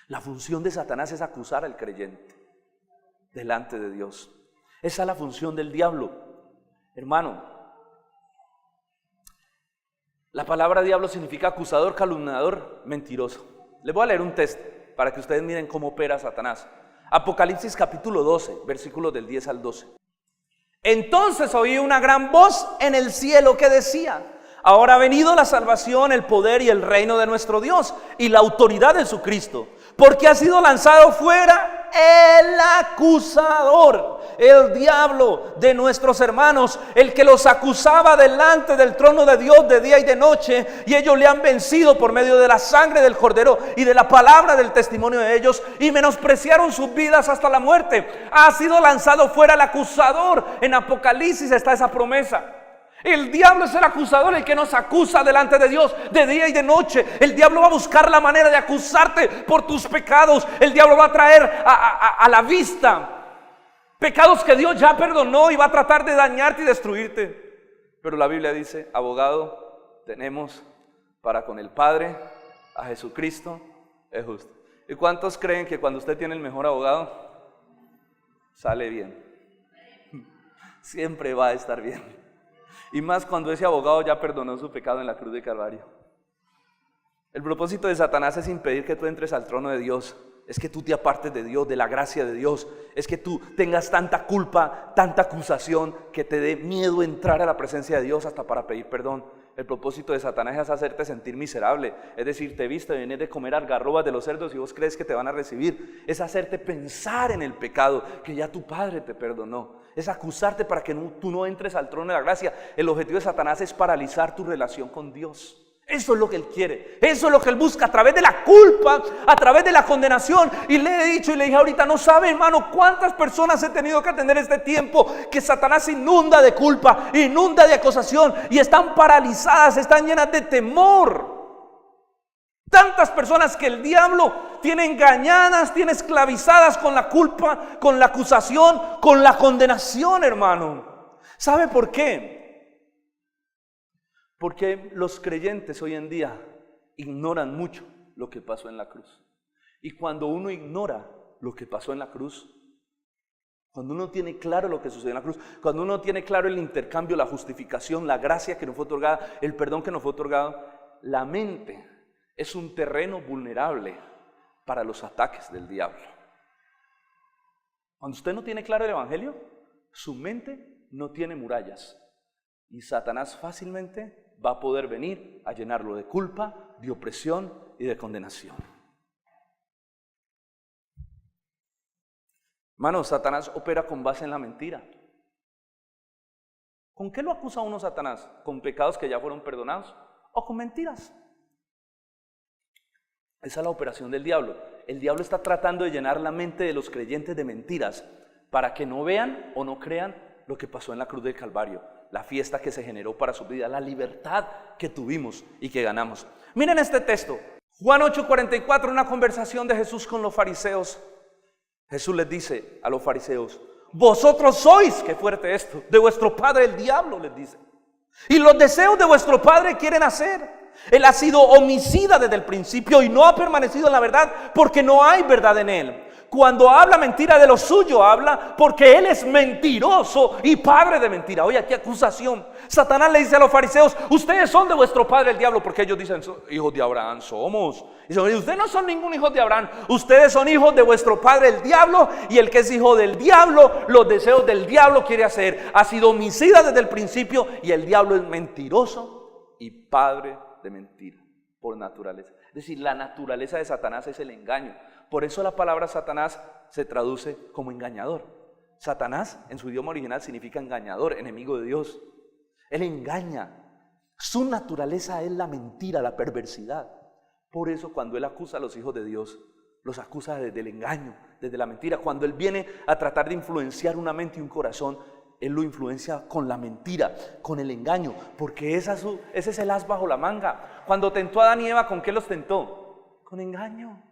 La función de Satanás es acusar al creyente delante de Dios. Esa es la función del diablo. Hermano, la palabra diablo significa acusador, calumniador, mentiroso. Les voy a leer un texto para que ustedes miren cómo opera Satanás. Apocalipsis capítulo 12, versículos del 10 al 12. Entonces oí una gran voz en el cielo que decía: ahora ha venido la salvación, el poder y el reino de nuestro Dios y la autoridad de su Cristo, porque ha sido lanzado fuera el acusador, el diablo de nuestros hermanos, el que los acusaba delante del trono de Dios de día y de noche, y ellos le han vencido por medio de la sangre del Cordero y de la palabra del testimonio de ellos, y menospreciaron sus vidas hasta la muerte. Ha sido lanzado fuera el acusador. En Apocalipsis está esa promesa. El diablo es el acusador, el que nos acusa delante de Dios de día y de noche. El diablo va a buscar la manera de acusarte por tus pecados. El diablo va a traer a la vista pecados que Dios ya perdonó y va a tratar de dañarte y destruirte. Pero la Biblia dice: abogado tenemos para con el Padre, a Jesucristo es justo. ¿Y cuántos creen que cuando usted tiene el mejor abogado, sale bien? Siempre va a estar bien. Y más cuando ese abogado ya perdonó su pecado en la cruz de Calvario. El propósito de Satanás es impedir que tú entres al trono de Dios. Es que tú te apartes de Dios, de la gracia de Dios. Es que tú tengas tanta culpa, tanta acusación, que te dé miedo entrar a la presencia de Dios hasta para pedir perdón. El propósito de Satanás es hacerte sentir miserable. Es decir, te viste venir de comer algarrobas de los cerdos y vos crees que te van a recibir. Es hacerte pensar en el pecado que ya tu Padre te perdonó. Es acusarte para que tú no entres al trono de la gracia. El objetivo de Satanás es paralizar tu relación con Dios. Eso es lo que él quiere, eso es lo que él busca, a través de la culpa, a través de la condenación. Y le he dicho y le dije ahorita, no sabe, hermano, cuántas personas he tenido que atender este tiempo, que Satanás inunda de culpa, inunda de acusación, y están paralizadas, están llenas de temor. Tantas personas que el diablo tiene engañadas, tiene esclavizadas con la culpa, con la acusación, con la condenación, hermano. ¿Sabe por qué? Porque los creyentes hoy en día ignoran mucho lo que pasó en la cruz. Y cuando uno ignora lo que pasó en la cruz, cuando uno tiene claro lo que sucedió en la cruz, cuando uno tiene claro el intercambio, la justificación, la gracia que nos fue otorgada, el perdón que nos fue otorgado, la mente es un terreno vulnerable para los ataques del diablo. Cuando usted no tiene claro el evangelio, su mente no tiene murallas y Satanás fácilmente va a poder venir a llenarlo de culpa, de opresión y de condenación. Hermano, Satanás opera con base en la mentira. ¿Con qué lo acusa uno Satanás? ¿Con pecados que ya fueron perdonados? ¿O con mentiras? Esa es la operación del diablo. El diablo está tratando de llenar la mente de los creyentes de mentiras para que no vean o no crean lo que pasó en la cruz del Calvario, la fiesta que se generó para su vida, la libertad que tuvimos y que ganamos. Miren este texto, Juan 8:44, una conversación de Jesús con los fariseos. Jesús les dice a los fariseos: vosotros sois, qué fuerte esto, de vuestro padre el diablo, les dice, y los deseos de vuestro padre quieren hacer. Él ha sido homicida desde el principio y no ha permanecido en la verdad porque no hay verdad en él. Cuando habla mentira de lo suyo, habla porque él es mentiroso y padre de mentira. Oye, qué acusación. Satanás le dice a los fariseos: ustedes son de vuestro padre el diablo, porque ellos dicen: hijos de Abraham somos. Y dicen: ustedes no son ningún hijo de Abraham, ustedes son hijos de vuestro padre el diablo, y el que es hijo del diablo, los deseos del diablo quiere hacer. Ha sido homicida desde el principio y el diablo es mentiroso y padre de mentira por naturaleza. Es decir, la naturaleza de Satanás es el engaño. Por eso la palabra Satanás se traduce como engañador. Satanás en su idioma original significa engañador, enemigo de Dios. Él engaña. Su naturaleza es la mentira, la perversidad. Por eso cuando él acusa a los hijos de Dios, los acusa desde el engaño, desde la mentira. Cuando él viene a tratar de influenciar una mente y un corazón, él lo influencia con la mentira, con el engaño, porque ese es el as bajo la manga. Cuando tentó a Adán y Eva, ¿con qué los tentó? Con engaño.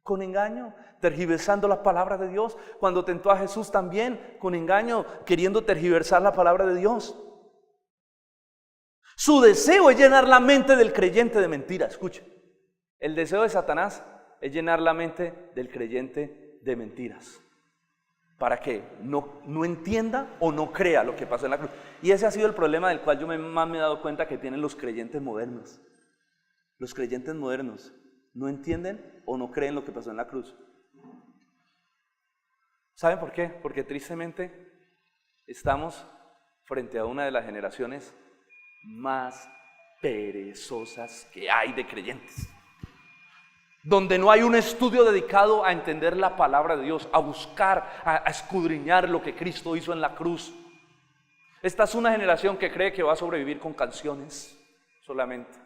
Con engaño, tergiversando la palabra de Dios. Cuando tentó a Jesús también, con engaño, queriendo tergiversar la palabra de Dios. Su deseo es llenar la mente del creyente de mentira. Escuche, el deseo de Satanás es llenar la mente del creyente de mentiras, para que no entienda o no crea lo que pasó en la cruz. Y ese ha sido el problema del cual yo más me he dado cuenta que tienen los creyentes modernos. Los creyentes modernos no entienden o no creen lo que pasó en la cruz. ¿Saben por qué? Porque tristemente estamos frente a una de las generaciones más perezosas que hay de creyentes, donde no hay un estudio dedicado a entender la palabra de Dios, a buscar, a escudriñar lo que Cristo hizo en la cruz. Esta es una generación que cree que va a sobrevivir con canciones solamente.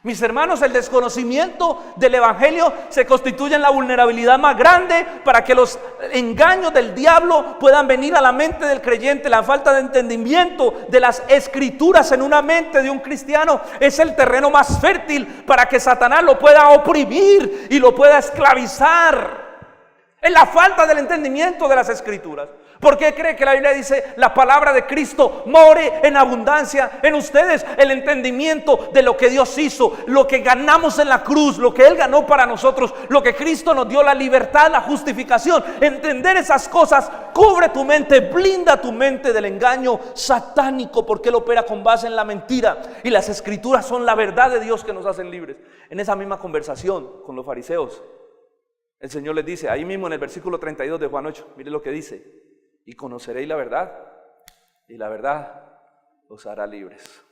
Mis hermanos, el desconocimiento del evangelio se constituye en la vulnerabilidad más grande para que los engaños del diablo puedan venir a la mente del creyente. La falta de entendimiento de las escrituras en una mente de un cristiano es el terreno más fértil para que Satanás lo pueda oprimir y lo pueda esclavizar. Es la falta del entendimiento de las escrituras. ¿Por qué cree que la Biblia dice: la palabra de Cristo more en abundancia en ustedes? El entendimiento de lo que Dios hizo, lo que ganamos en la cruz, lo que Él ganó para nosotros, lo que Cristo nos dio, la libertad, la justificación. Entender esas cosas cubre tu mente, blinda tu mente del engaño satánico, porque Él opera con base en la mentira y las escrituras son la verdad de Dios que nos hacen libres. En esa misma conversación con los fariseos, el Señor les dice, ahí mismo en el versículo 32 de Juan 8, mire lo que dice: y conoceréis la verdad, y la verdad os hará libres.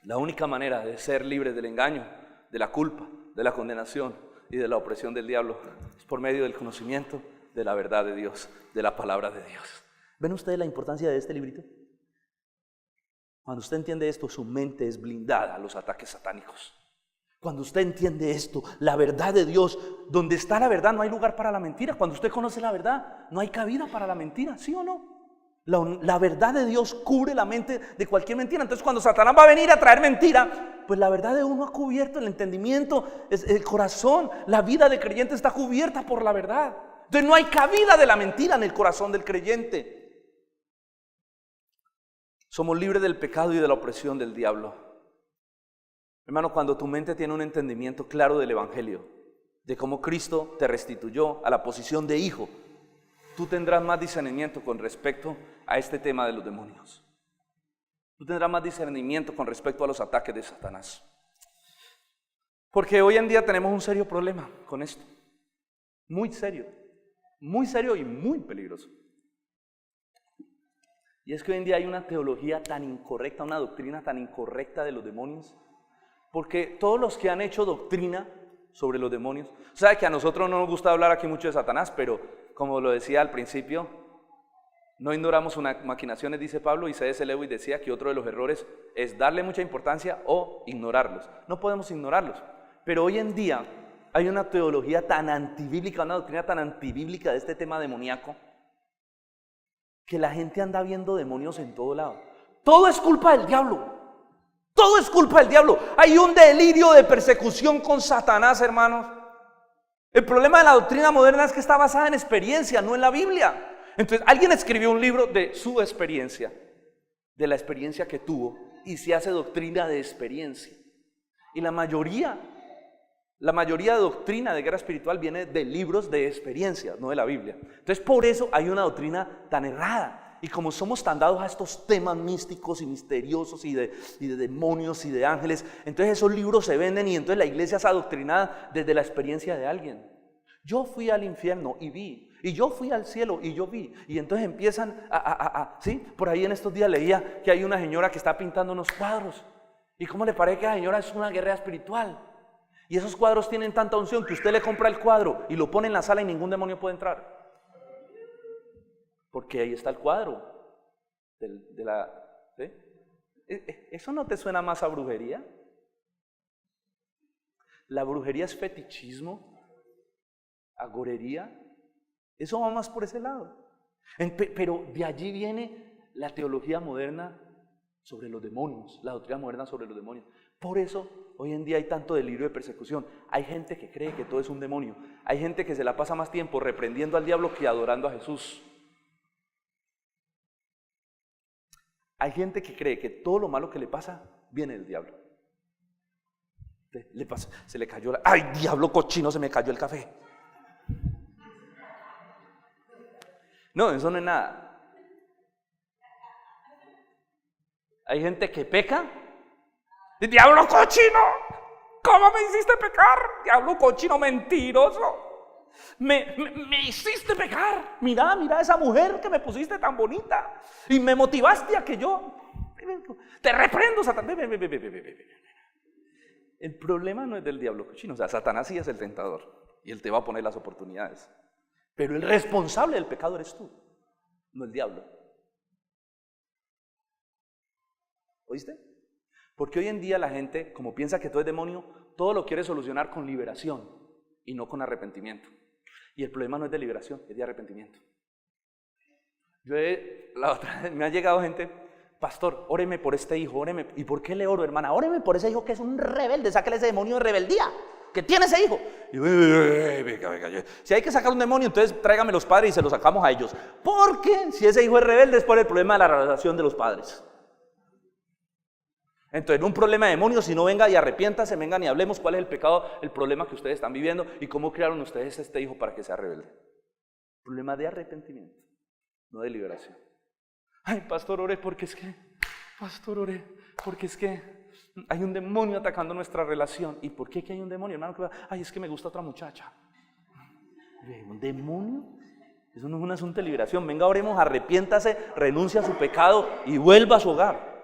La única manera de ser libres del engaño, de la culpa, de la condenación y de la opresión del diablo es por medio del conocimiento de la verdad de Dios, de la palabra de Dios. ¿Ven ustedes la importancia de este librito? Cuando usted entiende esto, su mente es blindada a los ataques satánicos. Cuando usted entiende esto, la verdad de Dios, donde está la verdad no hay lugar para la mentira. Cuando usted conoce la verdad, no hay cabida para la mentira, ¿sí o no? La verdad de Dios cubre la mente de cualquier mentira. Entonces cuando Satanás va a venir a traer mentira, pues la verdad de uno ha cubierto el entendimiento, el corazón, la vida del creyente está cubierta por la verdad. Entonces no hay cabida de la mentira en el corazón del creyente. Somos libres del pecado y de la opresión del diablo. Hermano, cuando tu mente tiene un entendimiento claro del evangelio, de cómo Cristo te restituyó a la posición de hijo, tú tendrás más discernimiento con respecto a este tema de los demonios. Tú tendrás más discernimiento con respecto a los ataques de Satanás. Porque hoy en día tenemos un serio problema con esto. Muy serio y muy peligroso. Y es que hoy en día hay una teología tan incorrecta, una doctrina tan incorrecta de los demonios. Porque todos los que han hecho doctrina sobre los demonios, sabe que a nosotros no nos gusta hablar aquí mucho de Satanás, pero como lo decía al principio, no ignoramos sus maquinaciones, dice Pablo, y C.S. Lewis decía que otro de los errores es darle mucha importancia o ignorarlos. No podemos ignorarlos, pero hoy en día hay una teología tan antibíblica, una doctrina tan antibíblica de este tema demoníaco, que la gente anda viendo demonios en todo lado. Todo es culpa del diablo. Todo es culpa del diablo. Hay un delirio de persecución con Satanás, hermanos. El problema de la doctrina moderna es que está basada en experiencia, no en la Biblia. Entonces, alguien escribió un libro de su experiencia, de la experiencia que tuvo, y se hace doctrina de experiencia. Y la mayoría de doctrina de guerra espiritual viene de libros de experiencia, no de la Biblia. Entonces, por eso hay una doctrina tan errada. Y como somos tan dados a estos temas místicos y misteriosos y de demonios y de ángeles, entonces esos libros se venden y entonces la iglesia es adoctrinada desde la experiencia de alguien. Yo fui al infierno y vi, y yo fui al cielo y yo vi, y entonces empiezan ¿sí? Por ahí en estos días leía que hay una señora que está pintando unos cuadros. ¿Y cómo le parece que la señora es una guerrera espiritual? Y esos cuadros tienen tanta unción que usted le compra el cuadro y lo pone en la sala y ningún demonio puede entrar. Porque ahí está el cuadro ¿sí? ¿Eso no te suena más a brujería? La brujería es fetichismo, agorería. Eso va más por ese lado. Pero de allí viene la teología moderna sobre los demonios, la doctrina moderna sobre los demonios. Por eso hoy en día hay tanto delirio de persecución. Hay gente que cree que todo es un demonio. Hay gente que se la pasa más tiempo reprendiendo al diablo que adorando a Jesús. Hay gente que cree que todo lo malo que le pasa viene del diablo. Se le cayó ¡ay, diablo cochino! Se me cayó el café. No, eso no es nada. Hay gente que peca. ¡Diablo cochino! ¿Cómo me hiciste pecar? ¡Diablo cochino mentiroso! Me hiciste pecar. Mira esa mujer que me pusiste tan bonita y me motivaste a que yo te reprendo, Satanás. El problema no es del diablo cochino, o sea, Satanás sí es el tentador y él te va a poner las oportunidades, pero el responsable del pecado eres tú, no el diablo. ¿Oíste? Porque hoy en día la gente, como piensa que todo es demonio, todo lo quiere solucionar con liberación y no con arrepentimiento. Y el problema no es de liberación, es de arrepentimiento. La otra vez me ha llegado gente, pastor, óreme por este hijo, óreme. ¿Y por qué le oro, hermana? Óreme por ese hijo que es un rebelde, sáquele ese demonio de rebeldía que tiene ese hijo. Y venga. Si hay que sacar un demonio, entonces tráigame los padres y se los sacamos a ellos. Porque si ese hijo es rebelde es por el problema de la relación de los padres. Entonces, un problema de demonios, si no venga y arrepiéntase, vengan y hablemos cuál es el pecado, el problema que ustedes están viviendo y cómo crearon ustedes este hijo para que sea rebelde. Problema de arrepentimiento, no de liberación. Ay, pastor, oré porque es que, hay un demonio atacando nuestra relación. ¿Y por qué que hay un demonio, hermano? Ay, es que me gusta otra muchacha. ¿Un demonio? Eso no es un asunto de liberación. Venga, oremos, arrepiéntase, renuncia a su pecado y vuelva a su hogar.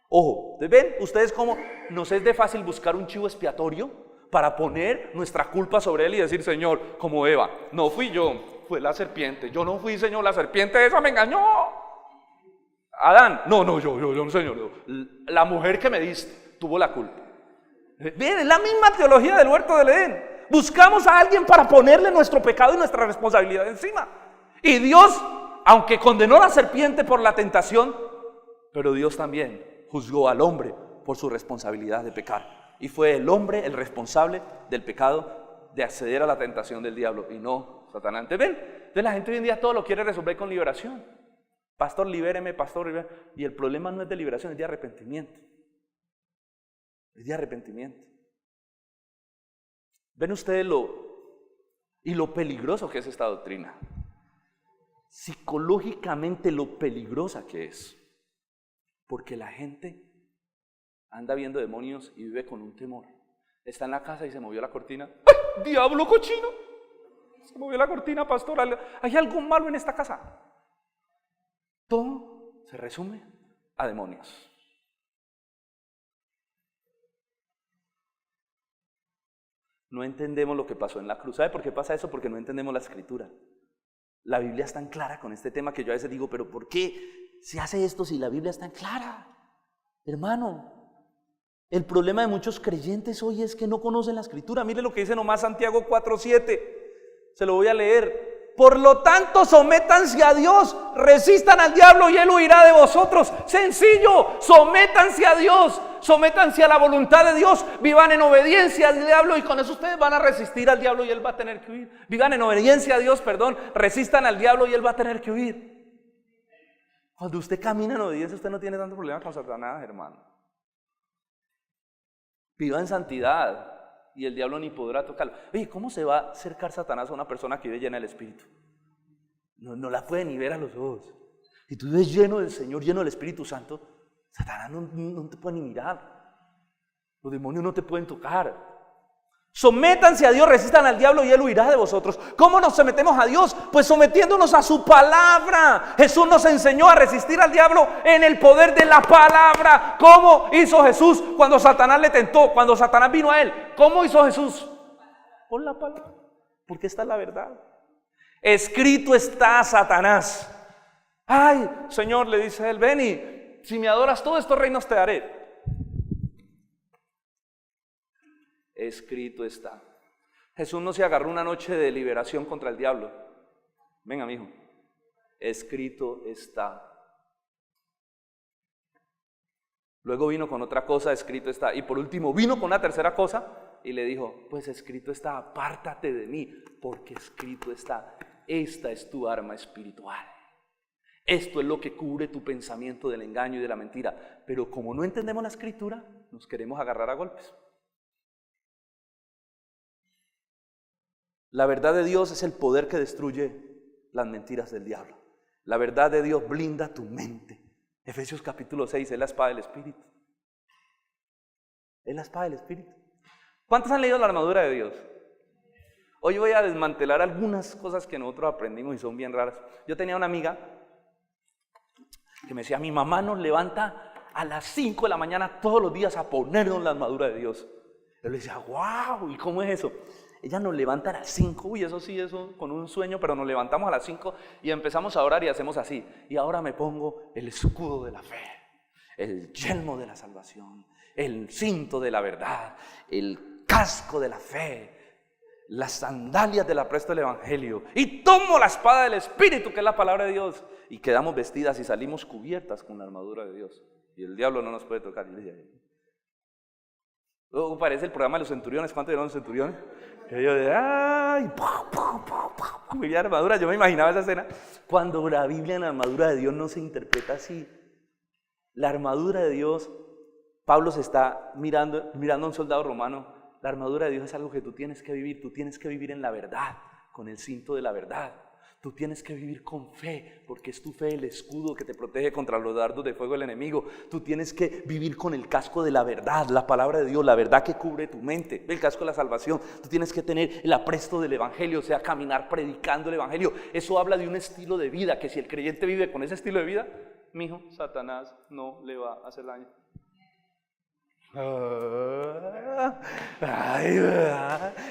Ojo, ¿ven ustedes cómo nos es de fácil buscar un chivo expiatorio para poner nuestra culpa sobre él y decir, Señor, como Eva, no fui yo, fue la serpiente. Yo no fui, Señor, la serpiente esa me engañó. Adán, no, yo, Señor, la mujer que me diste tuvo la culpa. Bien, es la misma teología del huerto del Edén. Buscamos a alguien para ponerle nuestro pecado y nuestra responsabilidad encima. Y Dios, aunque condenó a la serpiente por la tentación, pero Dios también juzgó al hombre por su responsabilidad de pecar. Y fue el hombre el responsable del pecado, de acceder a la tentación del diablo y no Satanás. ¿Ven? Entonces la gente hoy en día todo lo quiere resolver con liberación. Pastor, libéreme, pastor, libéreme. Y el problema no es de liberación, es de arrepentimiento. Es de arrepentimiento. ¿Ven ustedes lo peligroso que es esta doctrina? Psicológicamente lo peligrosa que es. Porque la gente anda viendo demonios y vive con un temor. Está en la casa y se movió la cortina. ¡Ay, diablo cochino! Se movió la cortina, pastor. ¿Hay algo malo en esta casa? Todo se resume a demonios. No entendemos lo que pasó en la cruz. ¿Sabe por qué pasa eso? Porque no entendemos la escritura. La Biblia es tan clara con este tema que yo a veces digo, pero ¿por qué se hace esto si la Biblia es tan clara? Hermano, el problema de muchos creyentes hoy es que no conocen la escritura. Mire lo que dice nomás Santiago 4:7. Se lo voy a leer. Por lo tanto, sométanse a Dios, resistan al diablo y él huirá de vosotros. Sencillo, sométanse a Dios, sométanse a la voluntad de Dios, vivan en obediencia al diablo y con eso ustedes van a resistir al diablo y él va a tener que huir. Vivan en obediencia a Dios, resistan al diablo y él va a tener que huir. Cuando usted camina en obediencia, usted no tiene tanto problema con Satanás, hermano. Viva en santidad. Y el diablo ni podrá tocarlo. Oye, ¿cómo se va a acercar Satanás a una persona que vive llena del Espíritu? No la puede ni ver a los ojos. Si tú vives lleno del Señor, lleno del Espíritu Santo, Satanás no te puede ni mirar. Los demonios no te pueden tocar. Sométanse a Dios, resistan al diablo y él huirá de vosotros. ¿Cómo nos sometemos a Dios? Pues sometiéndonos a su palabra. Jesús nos enseñó a resistir al diablo en el poder de la palabra. ¿Cómo hizo Jesús cuando Satanás le tentó? Cuando Satanás vino a él, ¿cómo hizo Jesús? Por la palabra, porque esta es la verdad. Escrito está, Satanás. Ay, Señor, le dice él, ven y si me adoras todos estos reinos te daré. Escrito está. Jesús no se agarró una noche de liberación contra el diablo. Venga, mijo. Escrito está. Luego vino con otra cosa, escrito está. Y por último vino con una tercera cosa y le dijo, pues escrito está, apártate de mí, porque escrito está. Esta es tu arma espiritual. Esto es lo que cubre tu pensamiento del engaño y de la mentira. Pero como no entendemos la escritura, nos queremos agarrar a golpes. La verdad de Dios es el poder que destruye las mentiras del diablo. La verdad de Dios blinda tu mente. Efesios capítulo 6 es la espada del Espíritu. Es la espada del Espíritu. ¿Cuántos han leído la armadura de Dios? Hoy voy a desmantelar algunas cosas que nosotros aprendimos y son bien raras. Yo tenía una amiga que me decía, mi mamá nos levanta a las 5 de la mañana todos los días a ponernos la armadura de Dios. Yo le decía, wow, ¿y cómo es eso? Ella nos levanta a las 5, uy, eso sí, eso con un sueño, pero nos levantamos a las 5 y empezamos a orar y hacemos así. Y ahora me pongo el escudo de la fe, el yelmo de la salvación, el cinto de la verdad, el casco de la fe, las sandalias del apresto del evangelio. Y tomo la espada del Espíritu, que es la palabra de Dios. Y quedamos vestidas y salimos cubiertas con la armadura de Dios. Y el diablo no nos puede tocar. Luego parece el programa de los centuriones. ¿Cuántos eran los centuriones? Y yo de ¡ay! La armadura, yo me imaginaba esa escena. Cuando la Biblia en la armadura de Dios no se interpreta así. La armadura de Dios, Pablo se está mirando a un soldado romano. La armadura de Dios es algo que tú tienes que vivir. Tú tienes que vivir en la verdad, con el cinto de la verdad. Tú tienes que vivir con fe, porque es tu fe el escudo que te protege contra los dardos de fuego del enemigo. Tú tienes que vivir con el casco de la verdad, la palabra de Dios, la verdad que cubre tu mente, el casco de la salvación. Tú tienes que tener el apresto del evangelio, o sea, caminar predicando el evangelio. Eso habla de un estilo de vida, que si el creyente vive con ese estilo de vida, mijo, Satanás no le va a hacer daño.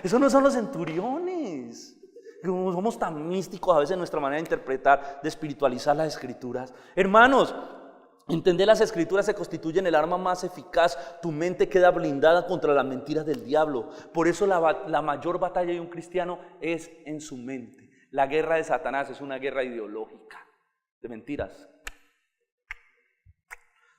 Eso no son los centuriones. Como somos tan místicos a veces en nuestra manera de interpretar, de espiritualizar las escrituras. Hermanos, entender las escrituras se constituyen el arma más eficaz. Tu mente queda blindada contra las mentiras del diablo. Por eso la mayor batalla de un cristiano es en su mente. La guerra de Satanás es una guerra ideológica, de mentiras.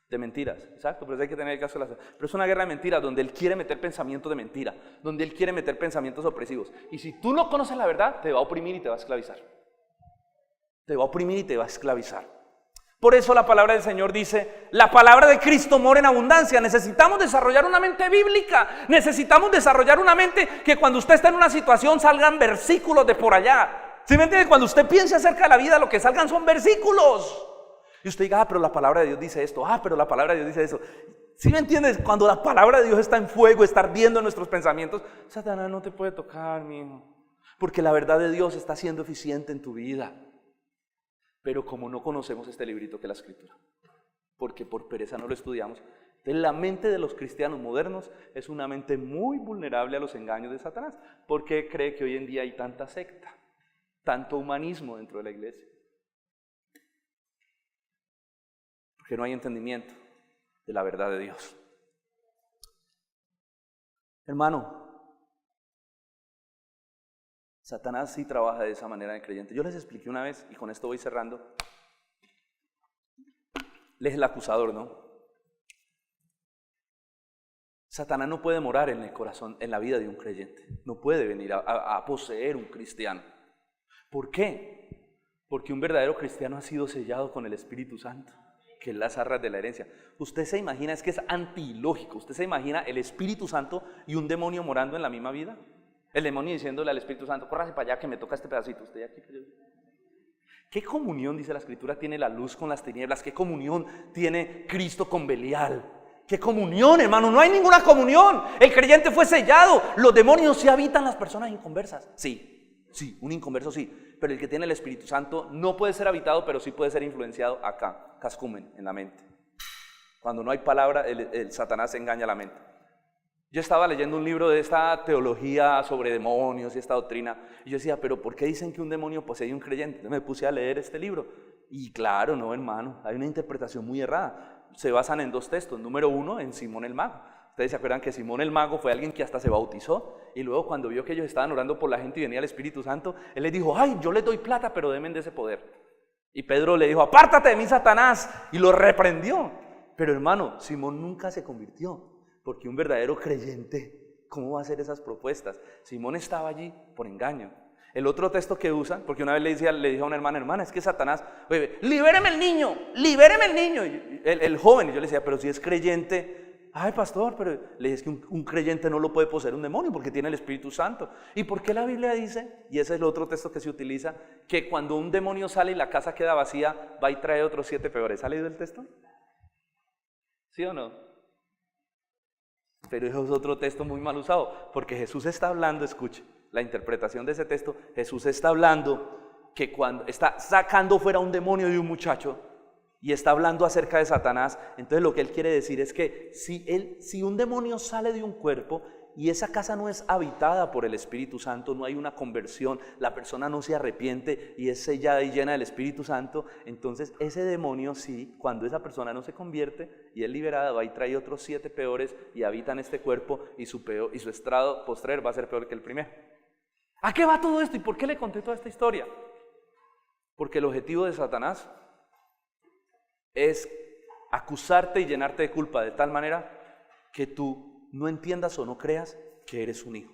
De mentiras, exacto, pero hay que tener el caso de pero es una guerra de mentiras donde él quiere meter pensamientos de mentira, donde él quiere meter pensamientos opresivos. Y si tú no conoces la verdad, te va a oprimir y te va a esclavizar. Te va a oprimir y te va a esclavizar. Por eso la palabra del Señor dice, la palabra de Cristo mora en abundancia. Necesitamos desarrollar una mente bíblica. Necesitamos desarrollar una mente que cuando usted está en una situación salgan versículos de por allá. ¿Sí me entiende? Cuando usted piense acerca de la vida, lo que salgan son versículos. Y usted diga, pero la palabra de Dios dice esto, pero la palabra de Dios dice eso. ¿Sí me entiendes? Cuando la palabra de Dios está en fuego, está ardiendo en nuestros pensamientos, Satanás no te puede tocar, mi hijo. Porque la verdad de Dios está siendo eficiente en tu vida. Pero como no conocemos este librito que es la Escritura, porque por pereza no lo estudiamos, entonces la mente de los cristianos modernos es una mente muy vulnerable a los engaños de Satanás. ¿Por qué cree que hoy en día hay tanta secta, tanto humanismo dentro de la iglesia? Porque no hay entendimiento de la verdad de Dios. Hermano, Satanás sí trabaja de esa manera en el creyente. Yo les expliqué una vez, y con esto voy cerrando. Él es el acusador, ¿no? Satanás no puede morar en el corazón, en la vida de un creyente. No puede venir a poseer un cristiano. ¿Por qué? Porque un verdadero cristiano ha sido sellado con el Espíritu Santo, que es las arras de la herencia. Usted se imagina, es que es antilógico. Usted se imagina el Espíritu Santo y un demonio morando en la misma vida. El demonio diciéndole al Espíritu Santo, córrase para allá que me toca este pedacito. Usted aquí. ¿Qué comunión, dice la Escritura, tiene la luz con las tinieblas? ¿Qué comunión tiene Cristo con Belial? ¿Qué comunión, hermano? No hay ninguna comunión. El creyente fue sellado. Los demonios sí habitan las personas inconversas. Sí, un inconverso sí. Pero el que tiene el Espíritu Santo no puede ser habitado, pero sí puede ser influenciado acá, cascumen, en la mente. Cuando no hay palabra, el Satanás engaña la mente. Yo estaba leyendo un libro de esta teología sobre demonios y esta doctrina, y yo decía, pero ¿por qué dicen que un demonio posee un creyente? Entonces me puse a leer este libro, y claro, no, hermano, hay una interpretación muy errada. Se basan en dos textos. Número uno, en Simón el Mago. Ustedes se acuerdan que Simón el Mago fue alguien que hasta se bautizó, y luego cuando vio que ellos estaban orando por la gente y venía el Espíritu Santo, él les dijo, ay, yo les doy plata, pero denme de ese poder. Y Pedro le dijo, apártate de mí, Satanás, y lo reprendió. Pero hermano, Simón nunca se convirtió. Porque un verdadero creyente, ¿cómo va a hacer esas propuestas? Simón estaba allí por engaño. El otro texto que usan, porque una vez le dije a una hermana, es que Satanás, oye, libéreme el niño, y el joven, y yo le decía, pero si es creyente, ay pastor, pero le dije, es que un creyente no lo puede poseer un demonio porque tiene el Espíritu Santo. ¿Y por qué la Biblia dice, y ese es el otro texto que se utiliza, que cuando un demonio sale y la casa queda vacía, va y trae otros 7 peores? ¿Ha leído el texto? ¿Sí o no? Pero eso es otro texto muy mal usado, porque Jesús está hablando, escuche, la interpretación de ese texto, Jesús está hablando que cuando está sacando fuera un demonio de un muchacho y está hablando acerca de Satanás, entonces lo que él quiere decir es que si un demonio sale de un cuerpo y esa casa no es habitada por el Espíritu Santo, no hay una conversión, la persona no se arrepiente y es sellada y llena del Espíritu Santo, entonces ese demonio sí, cuando esa persona no se convierte y es liberada, va y trae otros 7 peores y habitan este cuerpo y su estrado postrer va a ser peor que el primero. ¿A qué va todo esto y por qué le conté toda esta historia? Porque el objetivo de Satanás es acusarte y llenarte de culpa de tal manera que tú no entiendas o no creas que eres un hijo.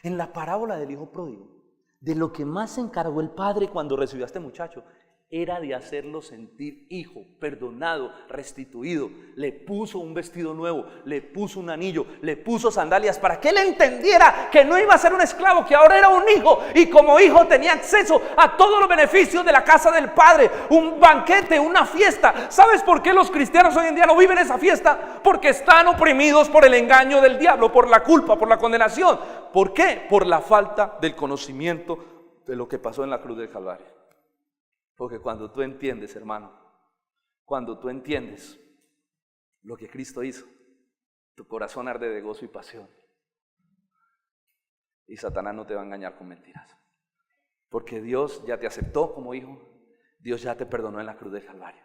En la parábola del hijo pródigo, de lo que más se encargó el padre cuando recibió a este muchacho, era de hacerlo sentir hijo, perdonado, restituido. Le puso un vestido nuevo, le puso un anillo, le puso sandalias para que él entendiera que no iba a ser un esclavo, que ahora era un hijo y como hijo tenía acceso a todos los beneficios de la casa del padre, un banquete, una fiesta. ¿Sabes por qué los cristianos hoy en día no viven esa fiesta? Porque están oprimidos por el engaño del diablo, por la culpa, por la condenación. ¿Por qué? Por la falta del conocimiento de lo que pasó en la cruz del Calvario. Porque cuando tú entiendes, hermano, cuando tú entiendes lo que Cristo hizo, tu corazón arde de gozo y pasión. Y Satanás no te va a engañar con mentiras. Porque Dios ya te aceptó como hijo, Dios ya te perdonó en la cruz del Calvario.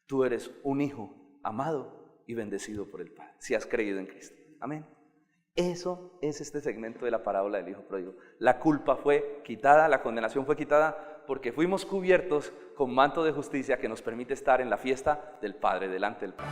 Tú eres un hijo amado y bendecido por el Padre, si has creído en Cristo. Amén. Eso es este segmento de la parábola del hijo pródigo. La culpa fue quitada, la condenación fue quitada porque fuimos cubiertos con manto de justicia que nos permite estar en la fiesta del Padre, delante del Padre.